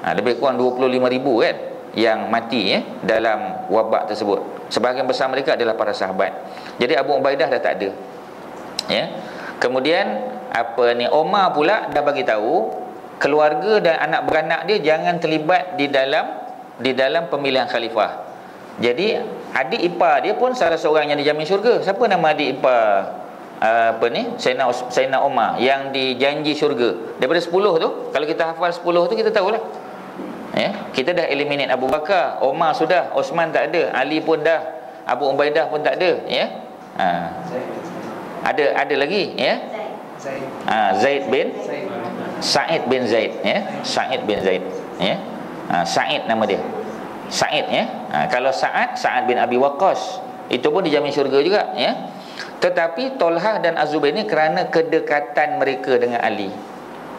Lebih kurang 25,000 kan yang mati, ya, dalam wabak tersebut. Sebahagian besar mereka adalah para sahabat. Jadi Abu Ubaidah dah tak ada. Ya. Kemudian Omar pula dah bagi tahu keluarga dan anak beranak dia jangan terlibat di dalam pemilihan khalifah. Jadi adik ipar dia pun salah seorang yang dijamin syurga. Siapa nama adik ipar Sayyidina Umar yang dijanji syurga? Daripada 10 tu, kalau kita hafal 10 tu kita tahulah. Ya, kita dah eliminate Abu Bakar, Umar sudah, Osman tak ada, Ali pun dah, Abu Ubaidah pun tak ada, ya. Ada lagi, ya. Zaid bin Sa'id bin Zaid, ya. Sa'id bin Zaid, ya. Sa'id nama dia. Sa'id, ya. Kalau Sa'ad bin Abi Waqqas, itu pun dijamin syurga juga, ya. Tetapi Tolhah dan Az-Zubair ni kerana kedekatan mereka dengan Ali,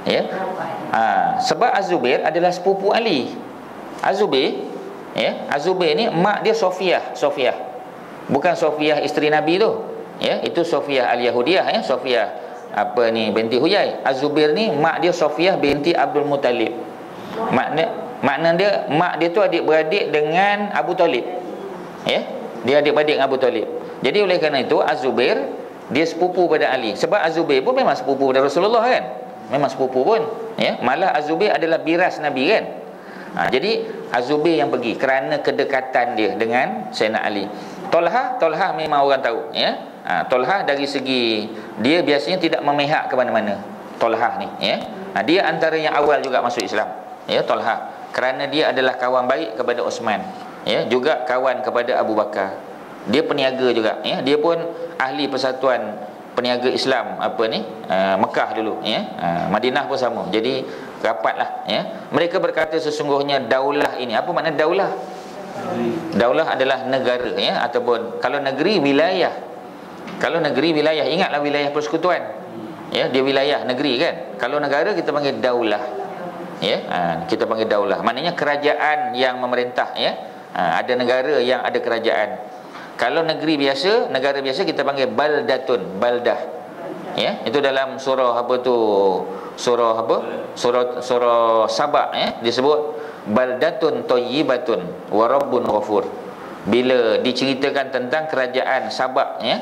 ya. Sebab Az-Zubair adalah sepupu Ali. Az-Zubair, ya, Az-Zubair ni mak dia Sofiyah. Bukan Sofiyah isteri Nabi tu, ya. Itu Sofiyah al-Yahudiyah, ya. Sofiyah binti Huyai. Az-Zubair ni mak dia Sofiyah binti Abdul Muttalib. Makna dia mak dia tu adik-beradik dengan Abu Talib. Ya, dia adik-beradik dengan Abu Talib. Jadi oleh kerana itu Az-Zubair dia sepupu pada Ali. Sebab Az-Zubair pun memang sepupu pada Rasulullah kan. Memang sepupu pun, ya. Malah Az-Zubair adalah biras Nabi kan. Jadi Az-Zubair yang pergi kerana kedekatan dia dengan Sayyidina Ali. Tolhah memang orang tahu, ya. Tolhah dari segi dia biasanya tidak memihak ke mana-mana. Tolhah ni, ya. Dia antara yang awal juga masuk Islam, ya, Tolhah. Kerana dia adalah kawan baik kepada Osman, ya, juga kawan kepada Abu Bakar. Dia peniaga juga, ya. Dia pun ahli persatuan peniaga Islam Mekah dulu, ya. Madinah pun sama. Jadi rapatlah, ya. Mereka berkata sesungguhnya daulah ini, apa makna daulah? Daulah adalah negara, ya, ataupun kalau negeri wilayah. Kalau negeri wilayah, ingatlah wilayah persekutuan, ya, dia wilayah negeri kan. Kalau negara kita panggil daulah, ya. Kita panggil daulah, maknanya kerajaan yang memerintah, ya. Ada negara yang ada kerajaan. Kalau negeri biasa, negara biasa kita panggil baldatun, baldah, ya. Itu dalam surah surah Sabah, ya, disebut baldatun thayyibatun wa rabbun ghafur. Bila diceritakan tentang kerajaan Sabah, ya,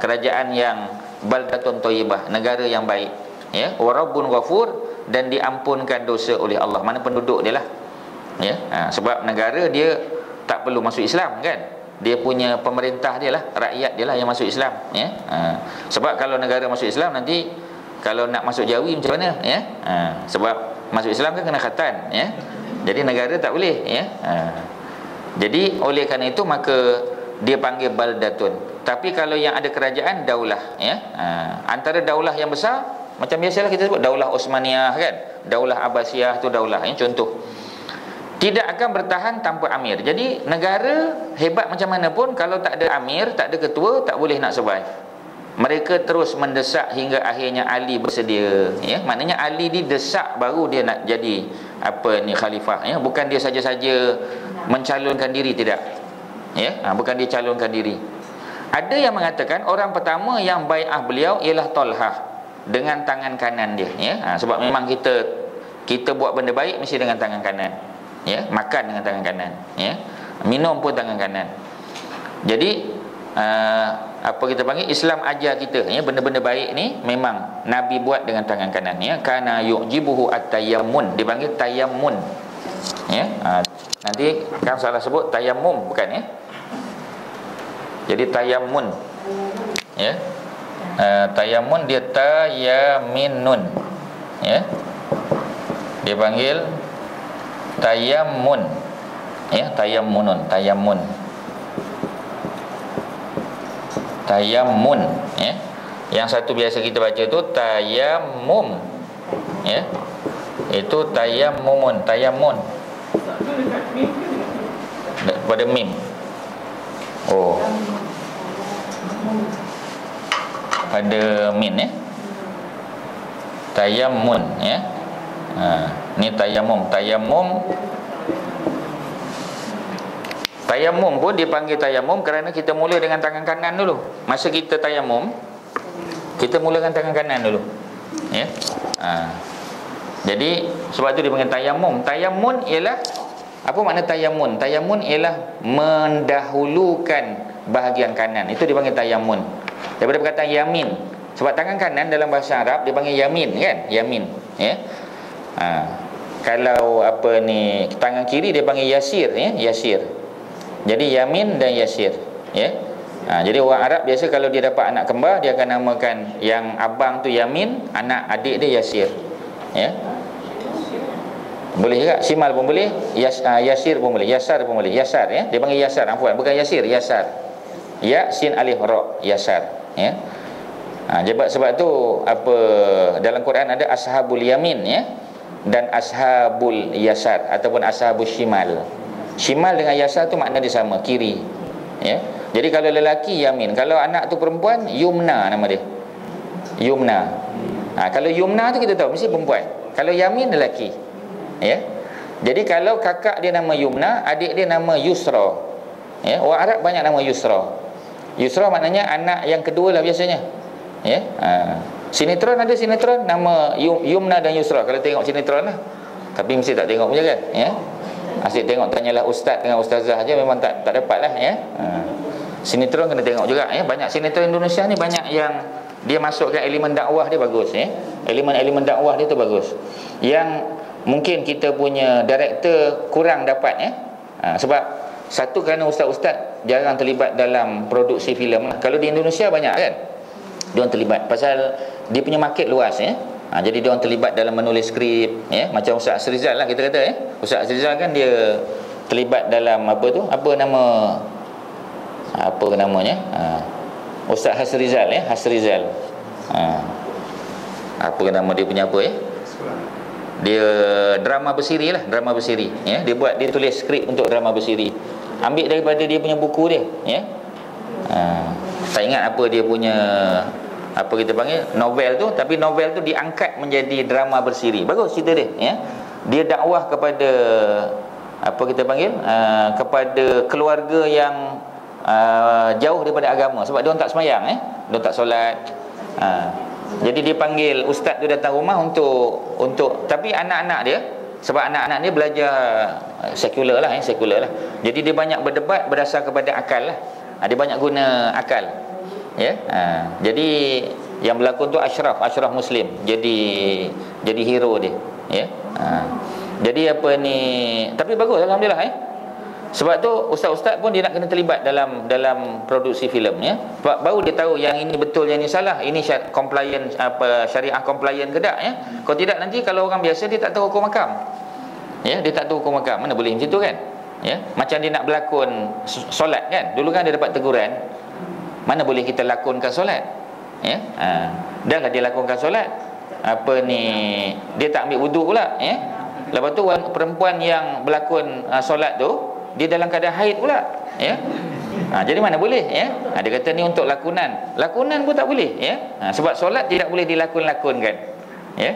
kerajaan yang baldatun thayyibah, negara yang baik, ya, wa rabbun ghafur, dan diampunkan dosa oleh Allah. Mana penduduk dia lah, ya. Sebab negara dia tak perlu masuk Islam kan. Dia punya pemerintah dia lah, rakyat dia lah yang masuk Islam, ya. Sebab kalau negara masuk Islam, nanti kalau nak masuk Jawi macam mana, ya. Sebab masuk Islam kan kena khatan, ya. Jadi negara tak boleh, ya. Jadi oleh kerana itu maka dia panggil baldatun. Tapi kalau yang ada kerajaan, daulah, ya. Antara daulah yang besar, macam biasalah kita sebut daulah Osmaniyah kan, daulah Abbasiyah tu daulah, ya, contoh. Tidak akan bertahan tanpa amir. Jadi negara hebat macam mana pun, kalau tak ada amir, tak ada ketua, tak boleh nak survive. Mereka terus mendesak hingga akhirnya Ali bersedia, ya. Maknanya Ali didesak baru dia nak jadi khalifah, ya. Bukan dia saja-saja mencalonkan diri, tidak, ya. Bukan dia calonkan diri. Ada yang mengatakan orang pertama yang bai'ah beliau ialah Tolhah dengan tangan kanan dia, ya. Sebab memang kita buat benda baik mesti dengan tangan kanan, ya. Makan dengan tangan kanan, ya. Minum pun tangan kanan. Jadi kita panggil Islam ajar kita, ya, benda-benda baik ni memang Nabi buat dengan tangan kanan, ya. Kana yu'jibuhu at-tayammun, dipanggil tayammun, ya. Nanti kan salah sebut tayammum, bukan, ya. Jadi tayammun, ya. Tayammun dia tayaminun, ya. Dia panggil tayammun, ya, tayammunun, tayammun, ya. Yang satu biasa kita baca tu tayammum, ya. Itu tayammumun, tayammun. pada mim. Oh, pada min ya. Tayammun ya. Ni tayamum. Tayamum pun dipanggil tayamum kerana kita mula dengan tangan kanan dulu. Masa kita tayamum, kita mula dengan tangan kanan dulu. Ya. Jadi sebab tu dipanggil tayamum. Tayammun ialah, apa makna tayammun? Tayammun ialah mendahulukan bahagian kanan. Itu dipanggil tayammun. Daripada perkataan yamin. Sebab tangan kanan dalam bahasa Arab dipanggil yamin kan? Yamin, ya. Kalau apa ni, tangan kiri dia panggil yasir ya, yasir. Jadi yamin dan yasir, ya. Jadi orang Arab biasa kalau dia dapat anak kembar, dia akan namakan yang abang tu yamin, anak adik dia yasir. Ya. Boleh juga simal pun boleh, yasir pun boleh, yasar pun boleh, yasar ya. Dia panggil yasar, bukan yasir, yasar. Ya sin alif ra, yasar, ya. Sebab tu apa, dalam Quran ada ashabul yamin ya, dan ashabul yasar ataupun ashabul shimal. Shimal dengan yasar tu makna dia sama, kiri. Ya. Jadi kalau lelaki yamin, kalau anak tu perempuan yumna nama dia. Yumna. Kalau yumna tu kita tahu mesti perempuan. Kalau yamin lelaki. Ya. Jadi kalau kakak dia nama Yumna, adik dia nama Yusra. Ya, orang Arab banyak nama Yusra. Yusra maknanya anak yang kedua lah biasanya. Ya, sinetron ada sinetron nama Yumna dan Yusra. Kalau tengok sinetron lah, tapi mesti tak tengok punya kan, ya. Asyik tengok, tanyalah ustaz dengan ustazah aja, memang tak dapat lah ya. Sinetron kena tengok juga ya. Banyak sinetron Indonesia ni banyak yang dia masukkan elemen dakwah dia bagus ya. Elemen-elemen dakwah dia tu bagus. Yang mungkin kita punya director kurang dapat ya. Sebab satu kerana ustaz-ustaz jarang terlibat dalam produksi filem lah. Kalau di Indonesia banyak kan, dia orang terlibat pasal dia punya market luas ya. Jadi dia orang terlibat dalam menulis skrip ya, macam Ustaz Azrizal lah kita kata ya. Ustaz Azrizal kan dia terlibat dalam apa tu? Apa namanya? Ustaz Hasrizal ya, Hasrizal. Apa nama dia punya apa ya? Dia drama bersiri lah, drama bersiri ya. Dia tulis skrip untuk drama bersiri. Ambil daripada dia punya buku dia ya. Tak ingat apa dia punya, apa kita panggil, novel tu, tapi novel tu diangkat menjadi drama bersiri. Bagus cerita dia ya. Dia dakwah kepada apa kita panggil, kepada keluarga yang jauh daripada agama, sebab dia orang tak sembahyang dia orang tak solat. Jadi dia panggil ustaz tu datang rumah untuk tapi anak-anak dia, sebab anak-anak dia belajar sekular lah. Jadi dia banyak berdebat berdasar kepada akal lah. Dia banyak guna akal ya. Jadi yang berlakon tu Ashraf Muslim jadi hero dia ya. Jadi apa ni, tapi bagus alhamdulillah Sebab tu ustaz-ustaz pun dia nak kena terlibat dalam produksi filem ya. Sebab baru dia tahu yang ini betul, yang ini salah, ini compliant, syariah compliant ke tak ya. Kalau tidak nanti kalau orang biasa dia tak tahu hukum makam. Ya, dia tak tahu hukum makam, mana boleh macam tu kan. Ya, macam dia nak berlakon solat kan. Dulu kan dia dapat teguran, mana boleh kita lakonkan solat. Ya. Dah lah dia lakonkan solat. Apa ni, dia tak ambil wuduk pula ya. Lepas tu perempuan yang berlakon solat tu dia dalam keadaan haid pula ya. Jadi mana boleh ya. Dia kata ni untuk lakonan pun tak boleh ya. Sebab solat tidak boleh dilakon-lakonkan ya.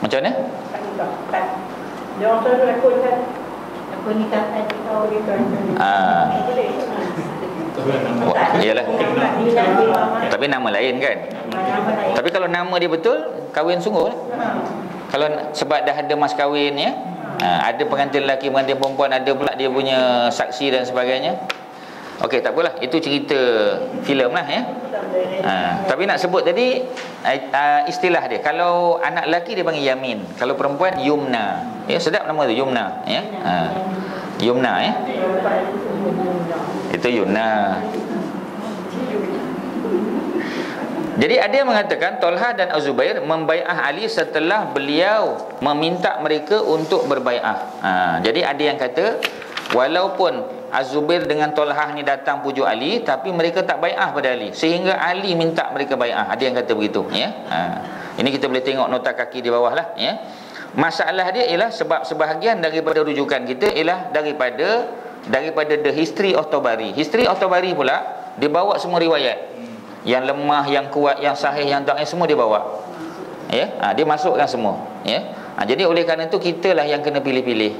Macam mana? Dia orang selalu lakonkan nikah iyalah. Tapi nama lain kan. Tapi kalau nama dia betul, kahwin sungguh lah. Kalau sebab dah ada mas kahwin ya, ada pengantin lelaki, pengantin perempuan, ada pula dia punya saksi dan sebagainya. Okey, tak apalah, itu cerita filem lah ya. Tapi nak sebut tadi istilah dia. Kalau anak lelaki dia panggil yamin, kalau perempuan yumna. Ya, sedap nama tu, yumna ya. Yumna ya. Itu yumna. Jadi ada yang mengatakan Talha dan Az-Zubair membai'ah Ali setelah beliau meminta mereka untuk berbai'ah. Jadi ada yang kata walaupun Az-Zubair dengan Talha ni datang pujuk Ali, tapi mereka tak bai'ah pada Ali, sehingga Ali minta mereka bai'ah. Ada yang kata begitu ya. Ini kita boleh tengok nota kaki di bawah lah ya. Masalah dia ialah sebab sebahagian daripada rujukan kita ialah daripada the history of Tabari. History of Tabari pula dia bawa semua riwayat. Yang lemah, yang kuat, yang sahih, yang dhaif, semua dia bawa. Ya, dia masukkan semua. Ya. Jadi oleh kerana itu kitalah yang kena pilih-pilih.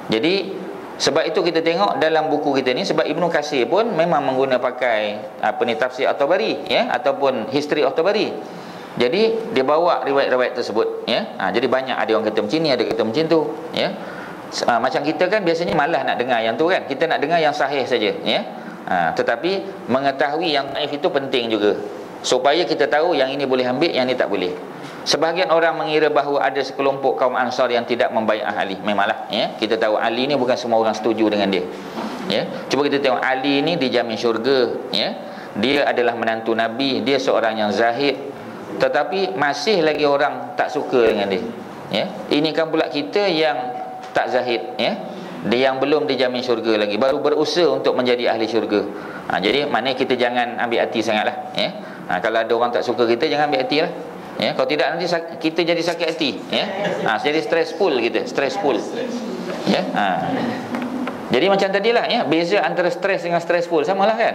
Jadi sebab itu kita tengok dalam buku kita ni, sebab Ibnu Katsir pun memang pakai tafsir At-Tabari, ya, ataupun history of Tabari. Jadi dia bawa riwayat-riwayat tersebut, ya. Jadi banyak, ada orang kata macam ni, ada kata macam tu, ya. Macam kita kan biasanya malas nak dengar yang tu kan. Kita nak dengar yang sahih saja, ya. Tetapi mengetahui yang dhaif itu penting juga, supaya kita tahu yang ini boleh ambil, yang ini tak boleh. Sebahagian orang mengira bahawa ada sekelompok kaum Ansar yang tidak membai'ah Ali. Memanglah, ya. Kita tahu Ali ni bukan semua orang setuju dengan dia. Ya. Cuba kita tengok, Ali ni dijamin syurga, ya. Dia adalah menantu Nabi, dia seorang yang zahid, tetapi masih lagi orang tak suka dengan dia. Ya. Ini kan pula kita yang tak zahid, ya. Dia yang belum dijamin syurga lagi, baru berusaha untuk menjadi ahli syurga. Jadi maknanya kita jangan ambil hati sangatlah, ya. Kalau ada orang tak suka kita, jangan ambil hati lah. Ya, kalau tidak nanti kita jadi sakit hati, ya. Jadi stressful kita, stressful. Ya. Jadi macam tadilah, ya, beza antara stress dengan stressful samalah kan.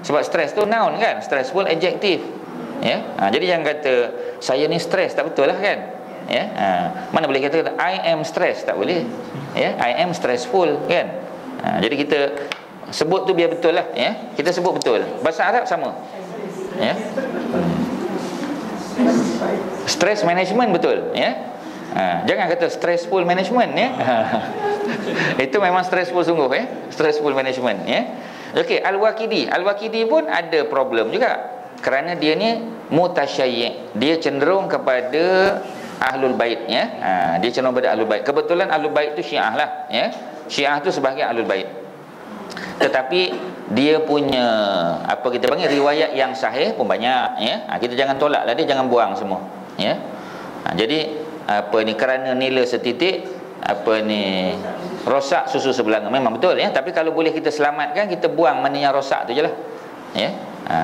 Sebab stress tu noun kan, stressful adjective. Ya. Jadi jangan kata saya ni stress, tak betul lah kan. Ya. Mana boleh kata I am stress, tak boleh. Ya, I am stressful kan. Jadi kita sebut tu biar betul lah, ya. Kita sebut betul. Bahasa Arab sama. Ya. Stress management betul, ya. Jangan kata stressful management, ya. Itu memang stressful sungguh, ya. Stressful management, ya. Okey, Al-Waqidi pun ada problem juga, kerana dia ni mutasyayyi'. Dia cenderung kepada Ahlul Bait, ya. Dia cenderung kepada Ahlul Bait. Kebetulan Ahlul Bait tu Syiah lah, ya. Syiah tu sebahagian Ahlul Bait. Tetapi dia punya kita panggil riwayat yang sahih pun banyak, ya. Kita jangan tolaklah dia, jangan buang semua, ya. Jadi kerana nila setitik rosak susu sebelanga, memang betul, ya. Tapi kalau boleh kita selamatkan, kita buang mana yang rosak tu je lah, ya.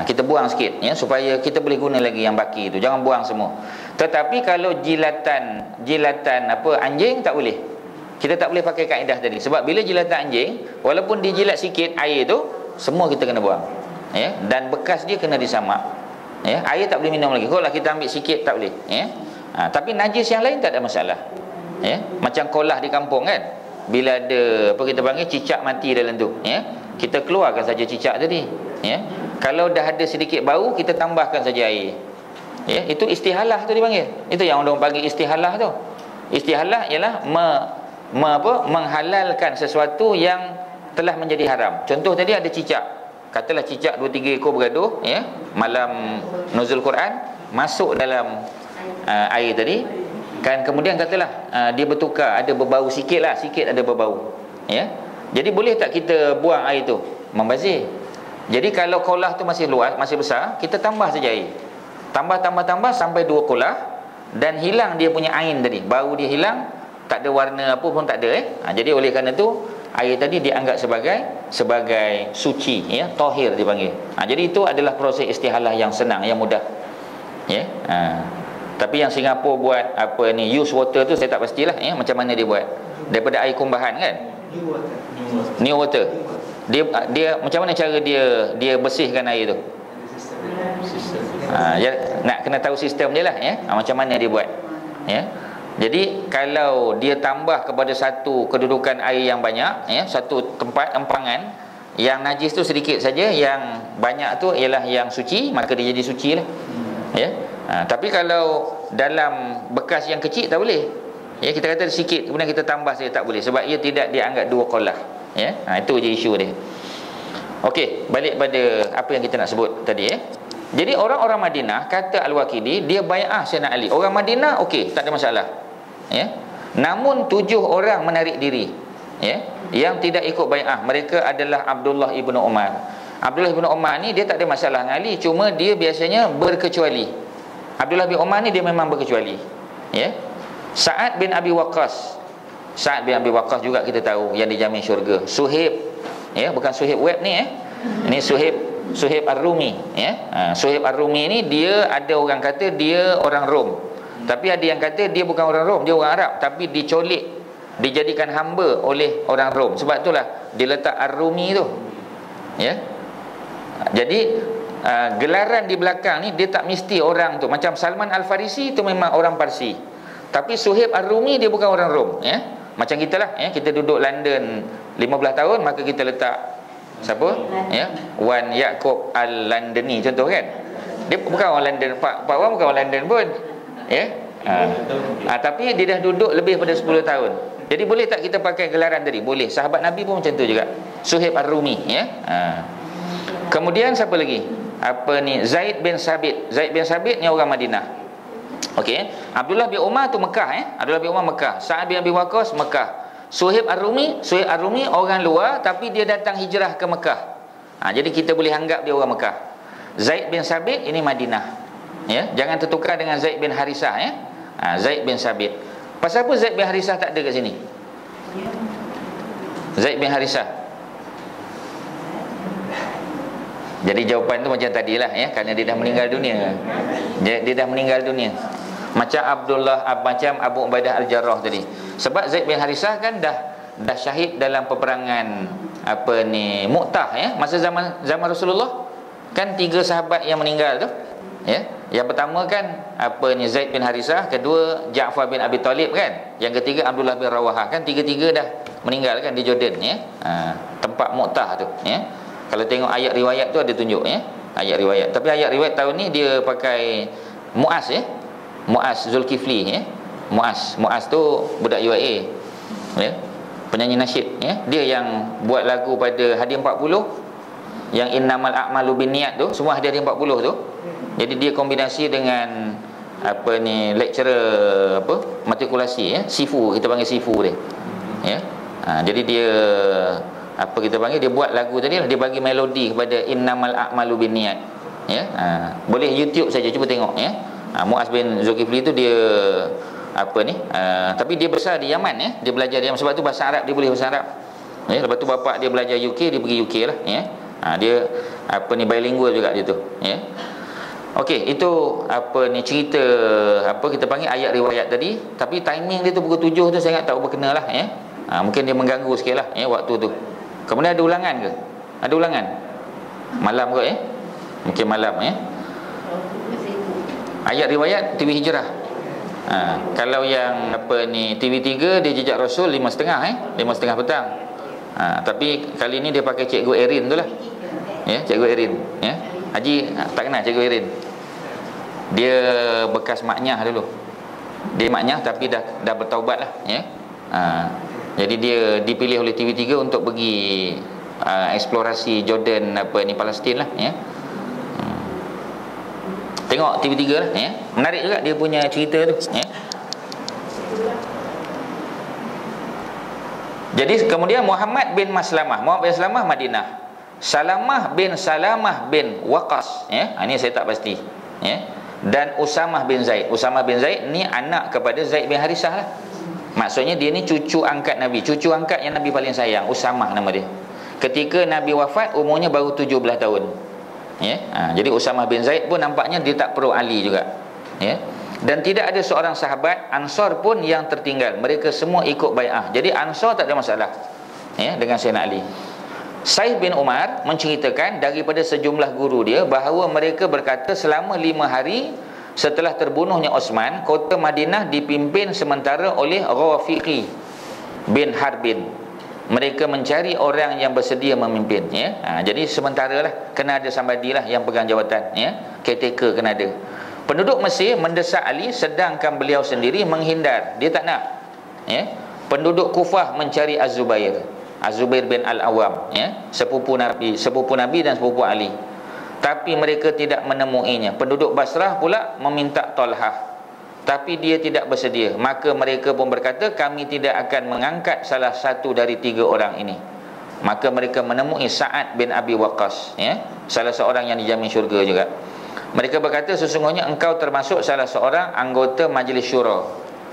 Kita buang sikit, ya, supaya kita boleh guna lagi yang baki tu. Jangan buang semua. Tetapi kalau jilatan anjing tak boleh. Kita tak boleh pakai kaedah tadi. Sebab bila jilatan anjing, walaupun dijilat sikit air tu, semua kita kena buang, ya. Dan bekas dia kena disamak, ya. Air tak boleh minum lagi. Kalau kita ambil sikit tak boleh, ya. Tapi najis yang lain tak ada masalah, ya. Macam kolah di kampung kan, bila ada kita panggil cicak mati dalam tu, ya, kita keluarkan saja cicak tadi, ya. Kalau dah ada sedikit bau, kita tambahkan saja air, ya. Itu istihalah tu dipanggil. Itu yang orang panggil istihalah tu. Istihalah ialah menghalalkan sesuatu yang telah menjadi haram. Contoh tadi ada cicak, katalah cicak 2-3 ekor bergaduh, ya, malam nuzul Quran, masuk dalam air tadi kan, kemudian katalah dia bertukar, ada berbau sikit ada berbau, ya. Jadi boleh tak kita buang air tu? Membazir. Jadi kalau kolah tu masih luas, masih besar, kita tambah saja air. Tambah sampai 2 kolah, dan hilang dia punya ain tadi, bau dia hilang, tak ada warna apa pun tak ada, Jadi oleh kerana tu air tadi dianggap sebagai suci, ya, tahir dipanggil. Jadi itu adalah proses istihalah yang senang, yang mudah, ya. Tapi yang Singapura buat use water tu saya tak pastilah, ya, macam mana dia buat daripada air kumbahan kan, new water. Dia macam mana cara dia bersihkan air tu? Nak kena tahu sistem dia lah, ya. Macam mana dia buat, ya. Jadi kalau dia tambah kepada satu kedudukan air yang banyak, ya, satu tempat empangan, yang najis tu sedikit saja, yang banyak tu ialah yang suci, maka dia jadi suci lah, ya. Tapi kalau dalam bekas yang kecil tak boleh, ya. Kita kata sikit kemudian kita tambah saja, tak boleh, sebab ia tidak dianggap 2 kolah, ya. Itu je isu dia. Okey, balik pada apa yang kita nak sebut tadi, ya. Jadi orang-orang Madinah, kata Al-Waqidi, dia bai'ah Sayyidina Ali. Orang Madinah okey, tak ada masalah, ya. Namun 7 orang menarik diri, ya, yang tidak ikut bai'ah. Mereka adalah Abdullah ibnu Umar. Abdullah ibnu Umar ni dia tak ada masalah dengan Ali, cuma dia biasanya berkecuali. Abdullah bin Umar ni dia memang berkecuali, ya. Sa'ad bin Abi Waqqas juga kita tahu yang dijamin syurga. Suhaib, ya, bukan Suhaib web ni, ya. Ini Suhaib Ar-Rumi, ya. Suhaib Ar-Rumi ni dia ada orang kata dia orang Rom. Tapi ada yang kata dia bukan orang Rom, dia orang Arab, tapi dicolik, dijadikan hamba oleh orang Rom. Sebab itulah dia letak Ar-Rumi tu. Ya. Jadi gelaran di belakang ni dia tak mesti orang tu. Macam Salman Al-Farisi tu memang orang Parsi. Tapi Suhaib Ar-Rumi dia bukan orang Rom, ya. Macam kita lah, ya. Kita duduk London 15 tahun, maka kita letak siapa? Ya. Wan Yaakob Al-Londoni contoh kan. Dia bukan orang London, Pak Wan bukan orang London pun. Ya. Tapi dia dah duduk lebih pada 10 tahun. Jadi boleh tak kita pakai gelaran tadi? Boleh. Sahabat Nabi pun macam tu juga. Suhaib Ar-Rumi, ya. Kemudian siapa lagi? Apa ni? Zaid bin Sabit. Zaid bin Sabit ni orang Madinah. Okey. Abdullah bin Umar tu Mekah, Abdullah bin Umar Mekah. Sa'ad bin Abi Waqqas Mekah. Suhaib Ar-Rumi orang luar tapi dia datang hijrah ke Mekah. Jadi kita boleh anggap dia orang Mekah. Zaid bin Sabit ini Madinah. Ya, jangan tertukar dengan Zaid bin Harisah, ya. Zaid bin Sabit. Pasal apa Zaid bin Harisah tak ada kat sini? Zaid bin Harisah. Jadi jawapan tu macam tadilah, ya, kerana dia dah meninggal dunia. Dia dah meninggal dunia. Macam Abu Ubaidah Al-Jarrah tadi. Sebab Zaid bin Harisah kan dah syahid dalam peperangan Mu'tah, ya. Masa zaman Rasulullah kan 3 sahabat yang meninggal tu, ya. Yang pertama kan Zaid bin Harisah, kedua Ja'far bin Abi Talib kan, yang ketiga Abdullah bin Rawahah kan, tiga-tiga dah meninggal kan di Jordan, ya. Tempat Mu'tah tu, ya. Kalau tengok ayat riwayat tu ada tunjuk, ya, ayat riwayat. Tapi ayat riwayat tahun ni dia pakai Muaz, ya. Muaz Zulkifli, ya. Muaz tu budak UAE, ya. Penyanyi nasyid, ya. Dia yang buat lagu pada Hadiah 40, yang Innamal A'malu Binniyat tu, semua Hadiah 40 tu. Jadi dia kombinasi dengan lecturer matrikulasi, ya. Sifu, kita panggil sifu dia, ya. Jadi dia kita panggil, dia buat lagu tadi lah, dia bagi melodi kepada Innamal A'malu Binniyat, ya. Boleh YouTube saja, cuba tengok, ya. Muaz bin Zulkifli tu dia tapi dia besar di Yaman, ya. Dia belajar di Yaman, sebab tu bahasa Arab dia boleh, bahasa Arab, ya. Lepas tu bapak dia belajar UK, dia pergi UK lah, ya. Dia bilingual juga dia tu, ya. Okey, itu cerita kita panggil ayat riwayat tadi. Tapi timing dia tu pukul 7 tu saya ingat tak berkena lah, ya. Mungkin dia mengganggu sikit lah, ya, waktu tu. Kemudian ada ulangan ke? Ada ulangan malam ke, ya? Mungkin malam, ya. Ayat riwayat TV Hijrah. Kalau yang TV3 dia jejak Rasul 5.30, 5.30 petang. Tapi kali ni dia pakai Cikgu Erin tu lah, ya, Cikgu Erin, ya. Haji tak kenal Cikgu Erin. Dia bekas maknyah dulu. Dia maknyah tapi dah bertaubat lah, ya. Jadi dia dipilih oleh TV3 untuk pergi eksplorasi Jordan Palestin lah, ya. Tengok TV3 lah, ya. Menarik juga dia punya cerita tu, ya. Jadi kemudian Muhammad bin Maslamah Madinah. Salamah bin Waqqas, ya. Ini saya tak pasti, ya. Dan Usamah bin Zaid ni anak kepada Zaid bin Harisah lah. Maksudnya dia ni cucu angkat Nabi, cucu angkat yang Nabi paling sayang. Usamah nama dia. Ketika Nabi wafat umurnya baru 17 tahun, ya. Jadi Usamah bin Zaid pun nampaknya dia tak perlu Ali juga, ya. Dan tidak ada seorang sahabat Ansar pun yang tertinggal. Mereka semua ikut bai'ah. Jadi Ansar tak ada masalah, ya, dengan Sayyidina Ali. Said bin Umar menceritakan daripada sejumlah guru dia bahawa mereka berkata selama 5 hari setelah terbunuhnya Osman, kota Madinah dipimpin sementara oleh Rafiqi bin Harbin. Mereka mencari orang yang bersedia memimpin, ya. Jadi sementara lah, kena ada somebody lah yang pegang jawatan, ya. Caretaker kena ada. Penduduk Mesir mendesak Ali sedangkan beliau sendiri menghindar, dia tak nak, ya. Penduduk Kufah mencari Az-Zubair bin Al-Awwam, ya, sepupu Nabi dan sepupu Ali. Tapi mereka tidak menemuinya. Penduduk Basrah pula meminta Talhah, tapi dia tidak bersedia. Maka mereka pun berkata, kami tidak akan mengangkat salah satu dari 3 orang ini. Maka mereka menemui Sa'ad bin Abi Waqqas, ya, salah seorang yang dijamin syurga juga. Mereka berkata, sesungguhnya engkau termasuk salah seorang anggota Majlis Syura,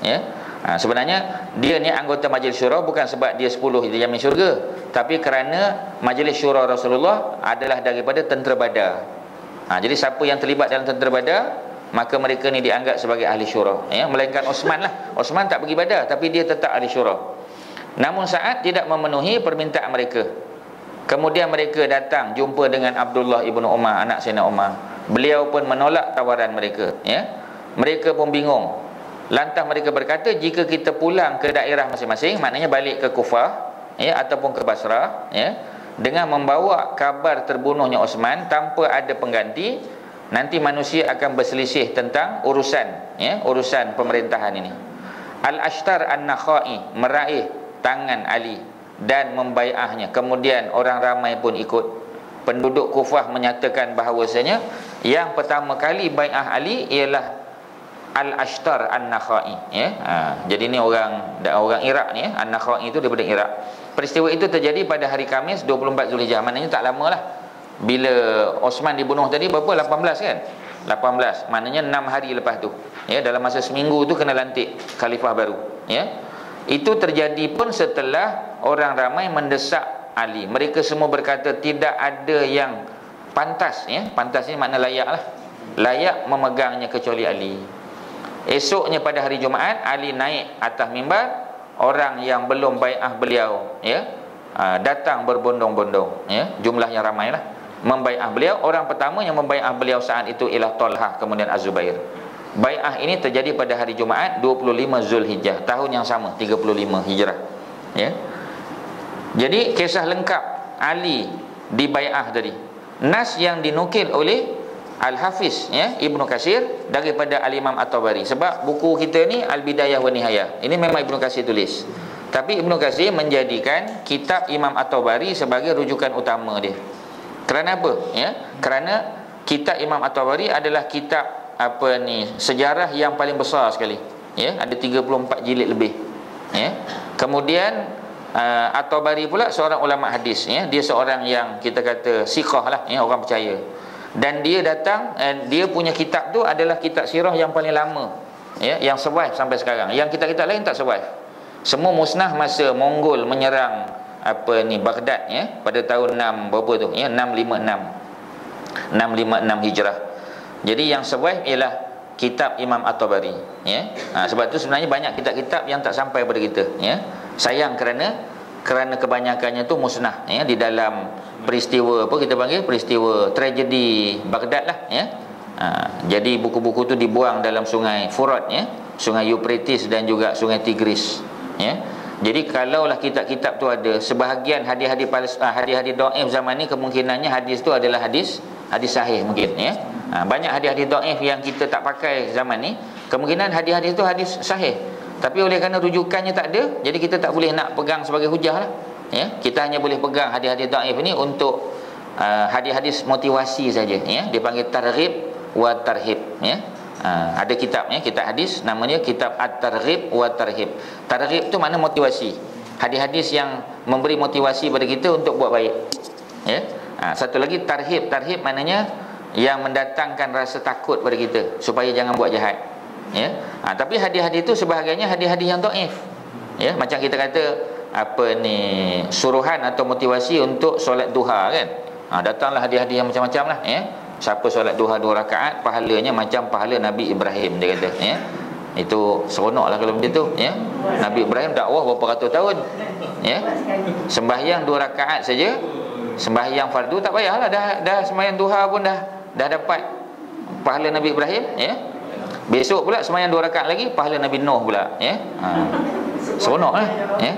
ya. Sebenarnya dia ni anggota Majlis Syura bukan sebab dia 10 dijamin syurga, tapi kerana Majlis Syura Rasulullah adalah daripada tentera Badar. Jadi siapa yang terlibat dalam tentera Badar, maka mereka ni dianggap sebagai ahli syura, ya, melainkan Osman lah. Osman tak pergi Badar tapi dia tetap ahli syura. Namun Sa'ad tidak memenuhi permintaan mereka. Kemudian mereka datang jumpa dengan Abdullah ibnu Umar, anak Sayyidina Umar. Beliau pun menolak tawaran mereka, ya. Mereka pun bingung. Lantas mereka berkata, jika kita pulang ke daerah masing-masing, maknanya balik ke Kufah, ya, ataupun ke Basrah, ya, dengan membawa kabar terbunuhnya Osman tanpa ada pengganti, nanti manusia akan berselisih tentang urusan, ya, urusan pemerintahan ini. Al-Ashtar An-Nakhai meraih tangan Ali dan membaiahnya. Kemudian orang ramai pun ikut. Penduduk Kufah menyatakan bahawasanya yang pertama kali baiah Ali ialah Al-Ashtar An-Nakhai, ya. Jadi ni orang Iraq ni, ya. An-Nakhai itu daripada Iraq. Peristiwa itu terjadi pada hari Khamis 24 Zulhijjah. Maknanya tak lama lah. Bila Osman dibunuh tadi berapa? 18 kan? 18. Maknanya 6 hari lepas tu. Ya, dalam masa seminggu tu kena lantik khalifah baru. Ya. Itu terjadi pun setelah orang ramai mendesak Ali. Mereka semua berkata tidak ada yang pantas, ya. Pantas ni makna layak lah. Layak memegangnya kecuali Ali. Esoknya pada hari Jumaat, Ali naik atas mimbar. Orang yang belum bai'ah beliau, ya, datang berbondong-bondong, ya, jumlahnya ramailah, membai'ah beliau. Orang pertama yang membai'ah beliau saat itu ialah Talhah, kemudian Az-Zubair. Bai'ah ini terjadi pada hari Jumaat 25 Zulhijjah, tahun yang sama, 35 Hijrah, ya. Jadi kisah lengkap Ali di bai'ah tadi. Nas yang dinukil oleh Al-Hafiz, ya, Ibnu Katsir daripada Al-Imam At-Tabari. Sebab buku kita ni Al-Bidayah wa Nihayah. Ini memang Ibnu Katsir tulis. Tapi Ibnu Katsir menjadikan kitab Imam At-Tabari sebagai rujukan utama dia. Kerana apa? Ya, kerana kitab Imam At-Tabari adalah kitab sejarah yang paling besar sekali. Ya, ada 34 jilid lebih. Ya. Kemudian At-Tabari pula seorang ulama hadis, ya. Dia seorang yang kita kata siqah lah, ya, orang percaya. Dan dia datang, dia punya kitab tu adalah kitab sirah yang paling lama, ya, yang survive sampai sekarang. Yang kitab-kitab lain tak survive. Semua musnah masa Mongol menyerang Baghdad, ya, pada tahun 6 berapa tu, ya, 656 Hijrah. Jadi yang survive ialah kitab Imam At-Tabari, ya. Sebab tu sebenarnya banyak kitab-kitab yang tak sampai pada kita, ya. Sayang kerana kebanyakannya tu musnah, ya, di dalam peristiwa apa kita panggil peristiwa tragedi Baghdad lah, ya. Jadi buku-buku tu dibuang dalam sungai Furat, ya, sungai Euphrates dan juga sungai Tigris, ya. Jadi kalaulah kitab-kitab tu ada, sebahagian hadis-hadis dhaif zaman ni kemungkinannya hadis tu adalah hadis sahih mungkin, ya. Banyak hadis-hadis dhaif yang kita tak pakai zaman ni, kemungkinan hadis-hadis tu hadis sahih. Tapi oleh kerana rujukannya tak ada, jadi kita tak boleh nak pegang sebagai hujah lah. Ya, kita hanya boleh pegang hadis-hadis dhaif ini untuk hadis-hadis motivasi saja, ya. Dia panggil targhib wa tarhib, ya. Ada kitab, ya, kitab hadis namanya kitab At-Targhib wa Tarhib. Targhib tu makna motivasi. Hadis-hadis yang memberi motivasi pada kita untuk buat baik, ya. Satu lagi tarhib. Tarhib maknanya yang mendatangkan rasa takut pada kita supaya jangan buat jahat, ya. Tapi hadis-hadis itu sebahagiannya hadis-hadis yang dhaif, ya. Macam kita kata suruhan atau motivasi untuk solat duha, kan. Datanglah hadis-hadis yang macam-macam lah, ya. Siapa solat duha 2 rakaat pahalanya macam pahala Nabi Ibrahim, dia kata, ya. Itu seronoklah kalau macam tu, ya. Nabi Ibrahim dakwah berapa ratus tahun, ya. Sembahyang 2 rakaat saja, sembahyang fardu tak payahlah, dah sembahyang duha pun dah dapat pahala Nabi Ibrahim, ya. Besok pula sembahyang 2 rakaat lagi pahala Nabi Nuh pula, ya. Seronoklah, ya.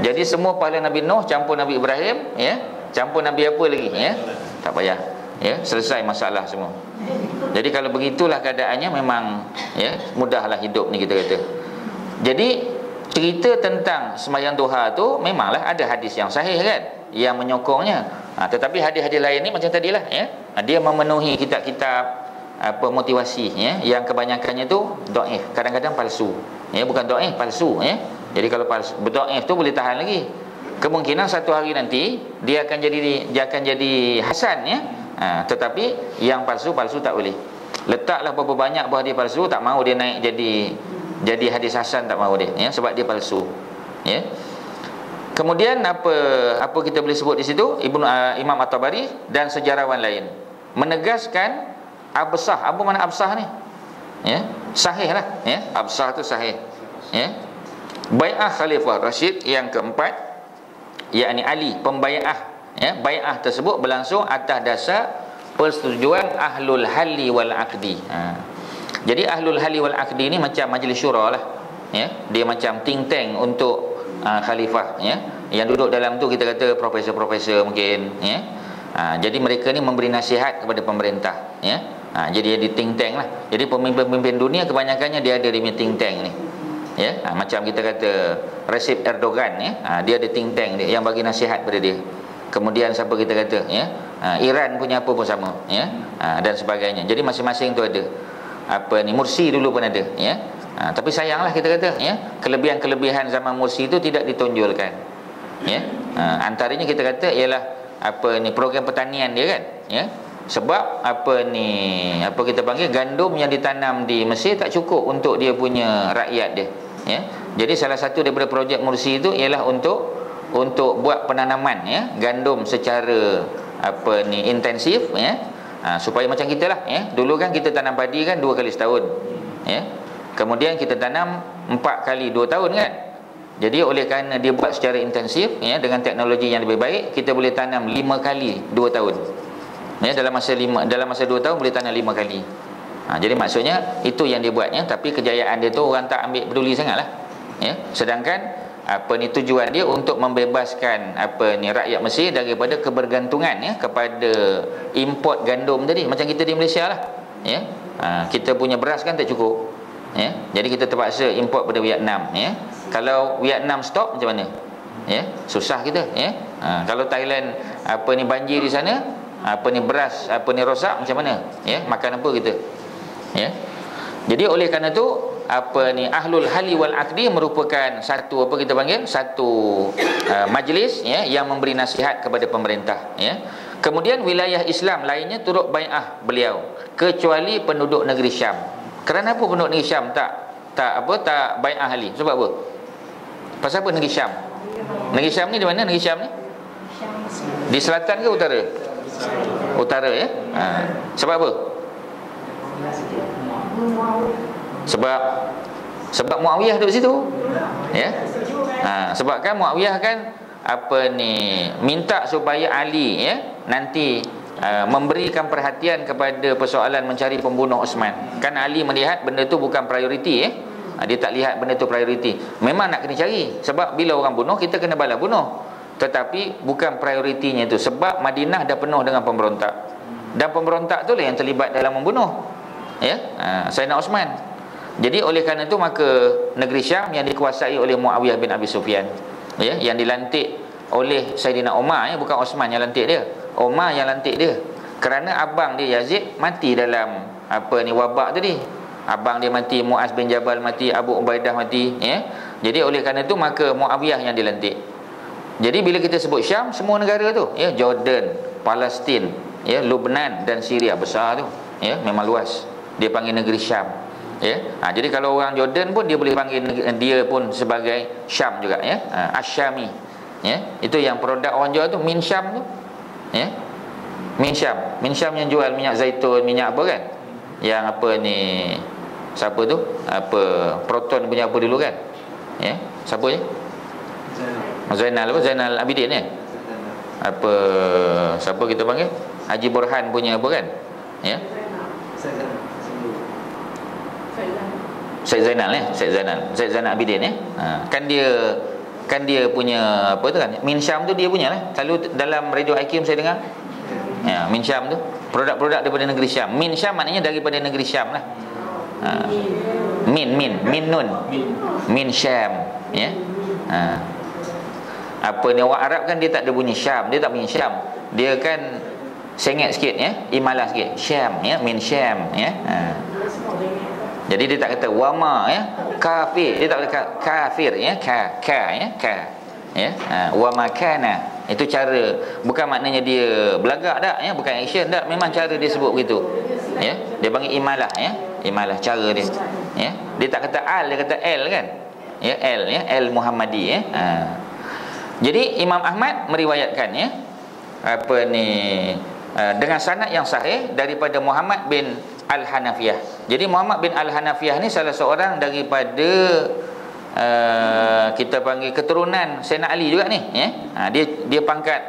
Jadi semua pahala Nabi Nuh campur Nabi Ibrahim, ya. Campur Nabi apa lagi, ya. Tak payah, ya. Selesai masalah semua. Jadi kalau begitulah keadaannya, memang, ya, mudahlah hidup ni kita kata. Jadi cerita tentang sembahyang duha tu memanglah ada hadis yang sahih, kan, yang menyokongnya. Tetapi hadis-hadis lain ni macam tadilah, ya. Dia memenuhi kitab-kitab motivasi, ya, yang kebanyakannya tu dhaif, kadang-kadang palsu, ya. Bukan dhaif, palsu, ya. Jadi kalau dhaif tu boleh tahan lagi. Kemungkinan satu hari nanti dia akan jadi hasan, ya. Tetapi yang palsu tak boleh. Letaklah berapa banyak buah dia palsu, tak mahu dia naik jadi hadis hasan, tak mahu dia, ya, sebab dia palsu, ya. Kemudian apa kita boleh sebut di situ, Imam At-Tabari dan sejarawan lain menegaskan absah. Apa makna absah ni? Ya, sahih lah, ya. Absah tu sahih. Ya. Bai'ah Khalifah Rashid yang keempat, yakni Ali, pembai'ah, ya. Bai'ah tersebut berlangsung atas dasar persetujuan ahlul halli wal aqdi. Jadi ahlul halli wal aqdi ni macam majlis syura lah, ya. Dia macam think tank untuk khalifah, ya. Yang duduk dalam tu kita kata profesor-profesor mungkin, ya. Jadi mereka ni memberi nasihat kepada pemerintah, ya. Jadi dia di think tank lah. Jadi pemimpin-pemimpin dunia kebanyakannya dia ada di think tank ni, ya. Macam kita kata Recep Erdogan, ya. Dia ada think tank dia yang bagi nasihat pada dia. Kemudian siapa kita kata, ya, Iran punya apa pun sama, ya. Dan sebagainya. Jadi masing-masing tu ada. Mursi dulu pun ada, ya. Tapi sayanglah kita kata, ya, kelebihan-kelebihan zaman Mursi itu tidak ditonjolkan, ya. Antaranya kita kata ialah program pertanian dia kan, ya. Sebab apa kita panggil, gandum yang ditanam di Mesir tak cukup untuk dia punya rakyat dia, ya. Jadi salah satu daripada projek Mursi itu ialah untuk buat penanaman, ya, gandum secara intensif, ya. Supaya macam kita lah, ya. Dulu kan kita tanam padi kan 2 kali setahun, ya. Kemudian kita tanam 4 kali 2 tahun kan. Jadi oleh kerana dia buat secara intensif, ya, dengan teknologi yang lebih baik, kita boleh tanam 5 kali 2 tahun. Ya, dalam masa 2 tahun boleh tanam 5 kali. Jadi maksudnya itu yang dia buatnya, tapi kejayaan dia tu orang tak ambil peduli sangatlah, ya. Sedangkan tujuan dia untuk membebaskan rakyat Mesir daripada kebergantungan, ya, kepada import gandum tadi. Macam kita di Malaysia lah, ya. Kita punya beras kan tak cukup, ya. Jadi kita terpaksa import pada Vietnam, ya. Kalau Vietnam stop macam mana, ya? Susah kita, ya. Kalau Thailand banjir di sana, beras rosak, macam mana, ya? Makan apa kita, ya? Jadi oleh kerana tu ahlul hali wal aqdi merupakan satu satu majlis, ya, yang memberi nasihat kepada pemerintah, ya. Kemudian wilayah Islam lainnya turut bai'ah beliau kecuali penduduk negeri Syam. Kerana apa penduduk negeri Syam tak bai'ah Ali? Sebab apa? Pasal apa negeri Syam? Negeri Syam ni di mana negeri Syam ni? Di selatan ke utara? Utara, ya. Sebab apa? Sebab Muawiyah duduk situ, ya. Sebab kan Muawiyah kan minta supaya Ali, ya, nanti memberikan perhatian kepada persoalan mencari pembunuh Osman. Kan Ali melihat benda tu bukan prioriti, ya. Dia tak lihat benda tu prioriti. Memang nak kena cari, sebab bila orang bunuh kita kena balas bunuh. Tetapi bukan prioritinya itu, sebab Madinah dah penuh dengan pemberontak. Dan pemberontak tu lah yang terlibat dalam membunuh, ya, Sayyidina Osman. Jadi oleh kerana itu maka negeri Syam yang dikuasai oleh Muawiyah bin Abi Sufyan, ya, yang dilantik oleh Sayyidina Umar, ya, bukan Osman yang lantik dia. Umar yang lantik dia. Kerana abang dia Yazid mati dalam wabak tadi. Abang dia mati, Muaz bin Jabal mati, Abu Ubaidah mati, ya. Jadi oleh kerana itu maka Muawiyah yang dilantik. Jadi bila kita sebut Syam, semua negara tu, ya, Jordan, Palestin, ya, Lebanon dan Syria, besar tu, ya, memang luas. Dia panggil negeri Syam, ya. Jadi kalau orang Jordan pun dia boleh panggil dia pun sebagai Syam juga, ya. Asyami, ya. Itu yang produk orang jual tu min Syam tu, ya. Min Syam yang jual minyak zaitun, minyak apa kan, yang siapa tu, Proton punya apa dulu kan, ya. Siapa je? Zainal Abidin, ya. Siapa kita panggil? Haji Borhan punya apa kan, ya. Syed Zainal, ya. Syed Zainal Abidin, ya. Kan dia punya apa tu kan, Min Syam tu dia punya lah. Selalu dalam Radio Hakim saya dengar, ya, Min Syam tu produk-produk daripada negeri Syam. Min Syam maknanya daripada negeri Syam lah. Min nun Min Syam, ya. Orang Arab kan dia tak ada bunyi Syam, dia tak bunyi Syam, dia kan sengit sikit, ya, imalah sikit, Syam, ya, Min Syam, ya. Jadi dia tak kata wama, ya, kafir, dia tak kata kafir, ya, ya, wama kana. Itu cara, bukan maknanya dia belagak tak, ya, bukan action tak, memang cara dia sebut begitu, ya. Dia panggil imalah, ya, imalah cara dia, ya. Dia tak kata al, dia kata L kan, ya, L, ya, L Muhammadi, ya. Jadi Imam Ahmad meriwayatkan, ya, dengan sanad yang sahih daripada Muhammad bin Al-Hanafiyah. Jadi Muhammad bin Al-Hanafiyah ni salah seorang daripada kita panggil keturunan Sayyidina Ali juga ni, ya. Dia pangkat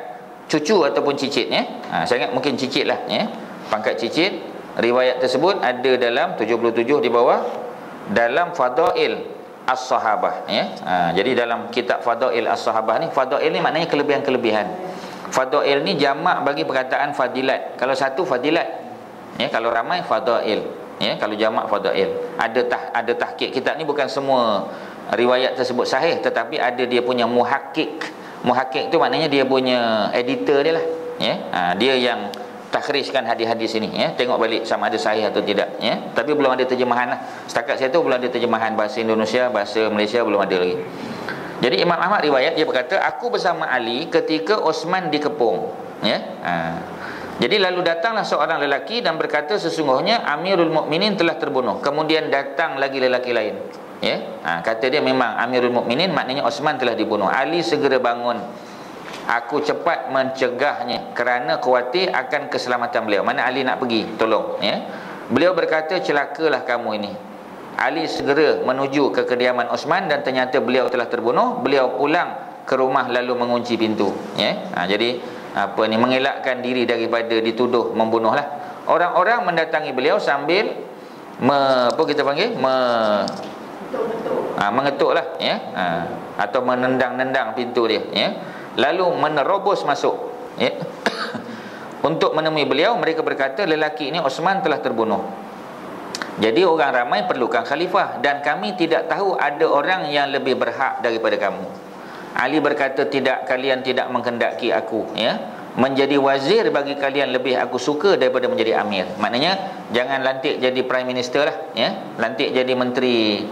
cucu ataupun cicit, ya. Saya ingat mungkin cicit lah, ya. Pangkat cicit. Riwayat tersebut ada dalam 77 di bawah dalam Fadail As-Sahabah, ya. Jadi dalam kitab Fadail As-Sahabah ni, Fadail ni maknanya kelebihan-kelebihan. Fadail ni jamak bagi perkataan fadilat. Kalau satu fadilat, ya, kalau ramai fadail, ya, kalau jamak fadail. Ada tahqiq. Kitab ni bukan semua riwayat tersebut sahih, tetapi ada dia punya muhakkik. Muhakkik tu maknanya dia punya editor dia lah, ya. Dia yang takhrijkan hadis-hadis ini, ya. Tengok balik sama ada sahih atau tidak, ya. Tapi belum ada terjemahan lah. Setakat saya tu belum ada terjemahan bahasa Indonesia, bahasa Malaysia belum ada lagi. Jadi Imam Ahmad riwayat, dia berkata, aku bersama Ali ketika Osman dikepung, ya. Jadi lalu datanglah seorang lelaki dan berkata, sesungguhnya Amirul Mukminin telah terbunuh. Kemudian datang lagi lelaki lain, ya. Kata dia memang Amirul Mukminin maknanya Osman telah dibunuh. Ali segera bangun. Aku cepat mencegahnya kerana khawatir akan keselamatan beliau. Mana Ali nak pergi tolong, ya. Beliau berkata, celakalah kamu ini. Ali segera menuju ke kediaman Osman dan ternyata beliau telah terbunuh. Beliau pulang ke rumah lalu mengunci pintu, ya. Jadi mengelakkan diri daripada dituduh membunuh lah. Orang-orang mendatangi beliau sambil mengetuk lah, ya. Atau menendang-nendang pintu dia, ya. Lalu menerobos masuk, ya. Untuk menemui beliau, mereka berkata, lelaki ini Osman telah terbunuh. Jadi orang ramai perlukan khalifah dan kami tidak tahu ada orang yang lebih berhak daripada kamu. Ali berkata, tidak, kalian tidak menghendaki aku, ya. Menjadi wazir bagi kalian lebih aku suka daripada menjadi amir. Maknanya jangan lantik jadi prime minister lah, ya. Lantik jadi menteri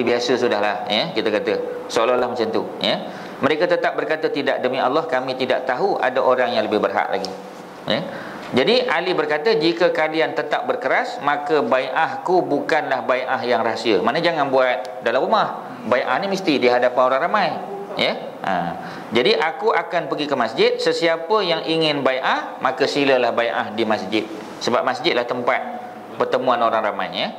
biasa sudahlah, ya, kita kata seolah-olah macam tu, ya. Mereka tetap berkata, tidak, demi Allah kami tidak tahu ada orang yang lebih berhak lagi, ya. Jadi Ali berkata, jika kalian tetap berkeras, maka bai'ahku bukanlah bai'ah yang rahsia. Maknanya jangan buat dalam rumah. Bai'ah ni mesti di hadapan orang ramai, ya. Jadi aku akan pergi ke masjid. Sesiapa yang ingin bai'ah, maka silalah bai'ah di masjid. Sebab masjidlah tempat pertemuan orang ramai, ya.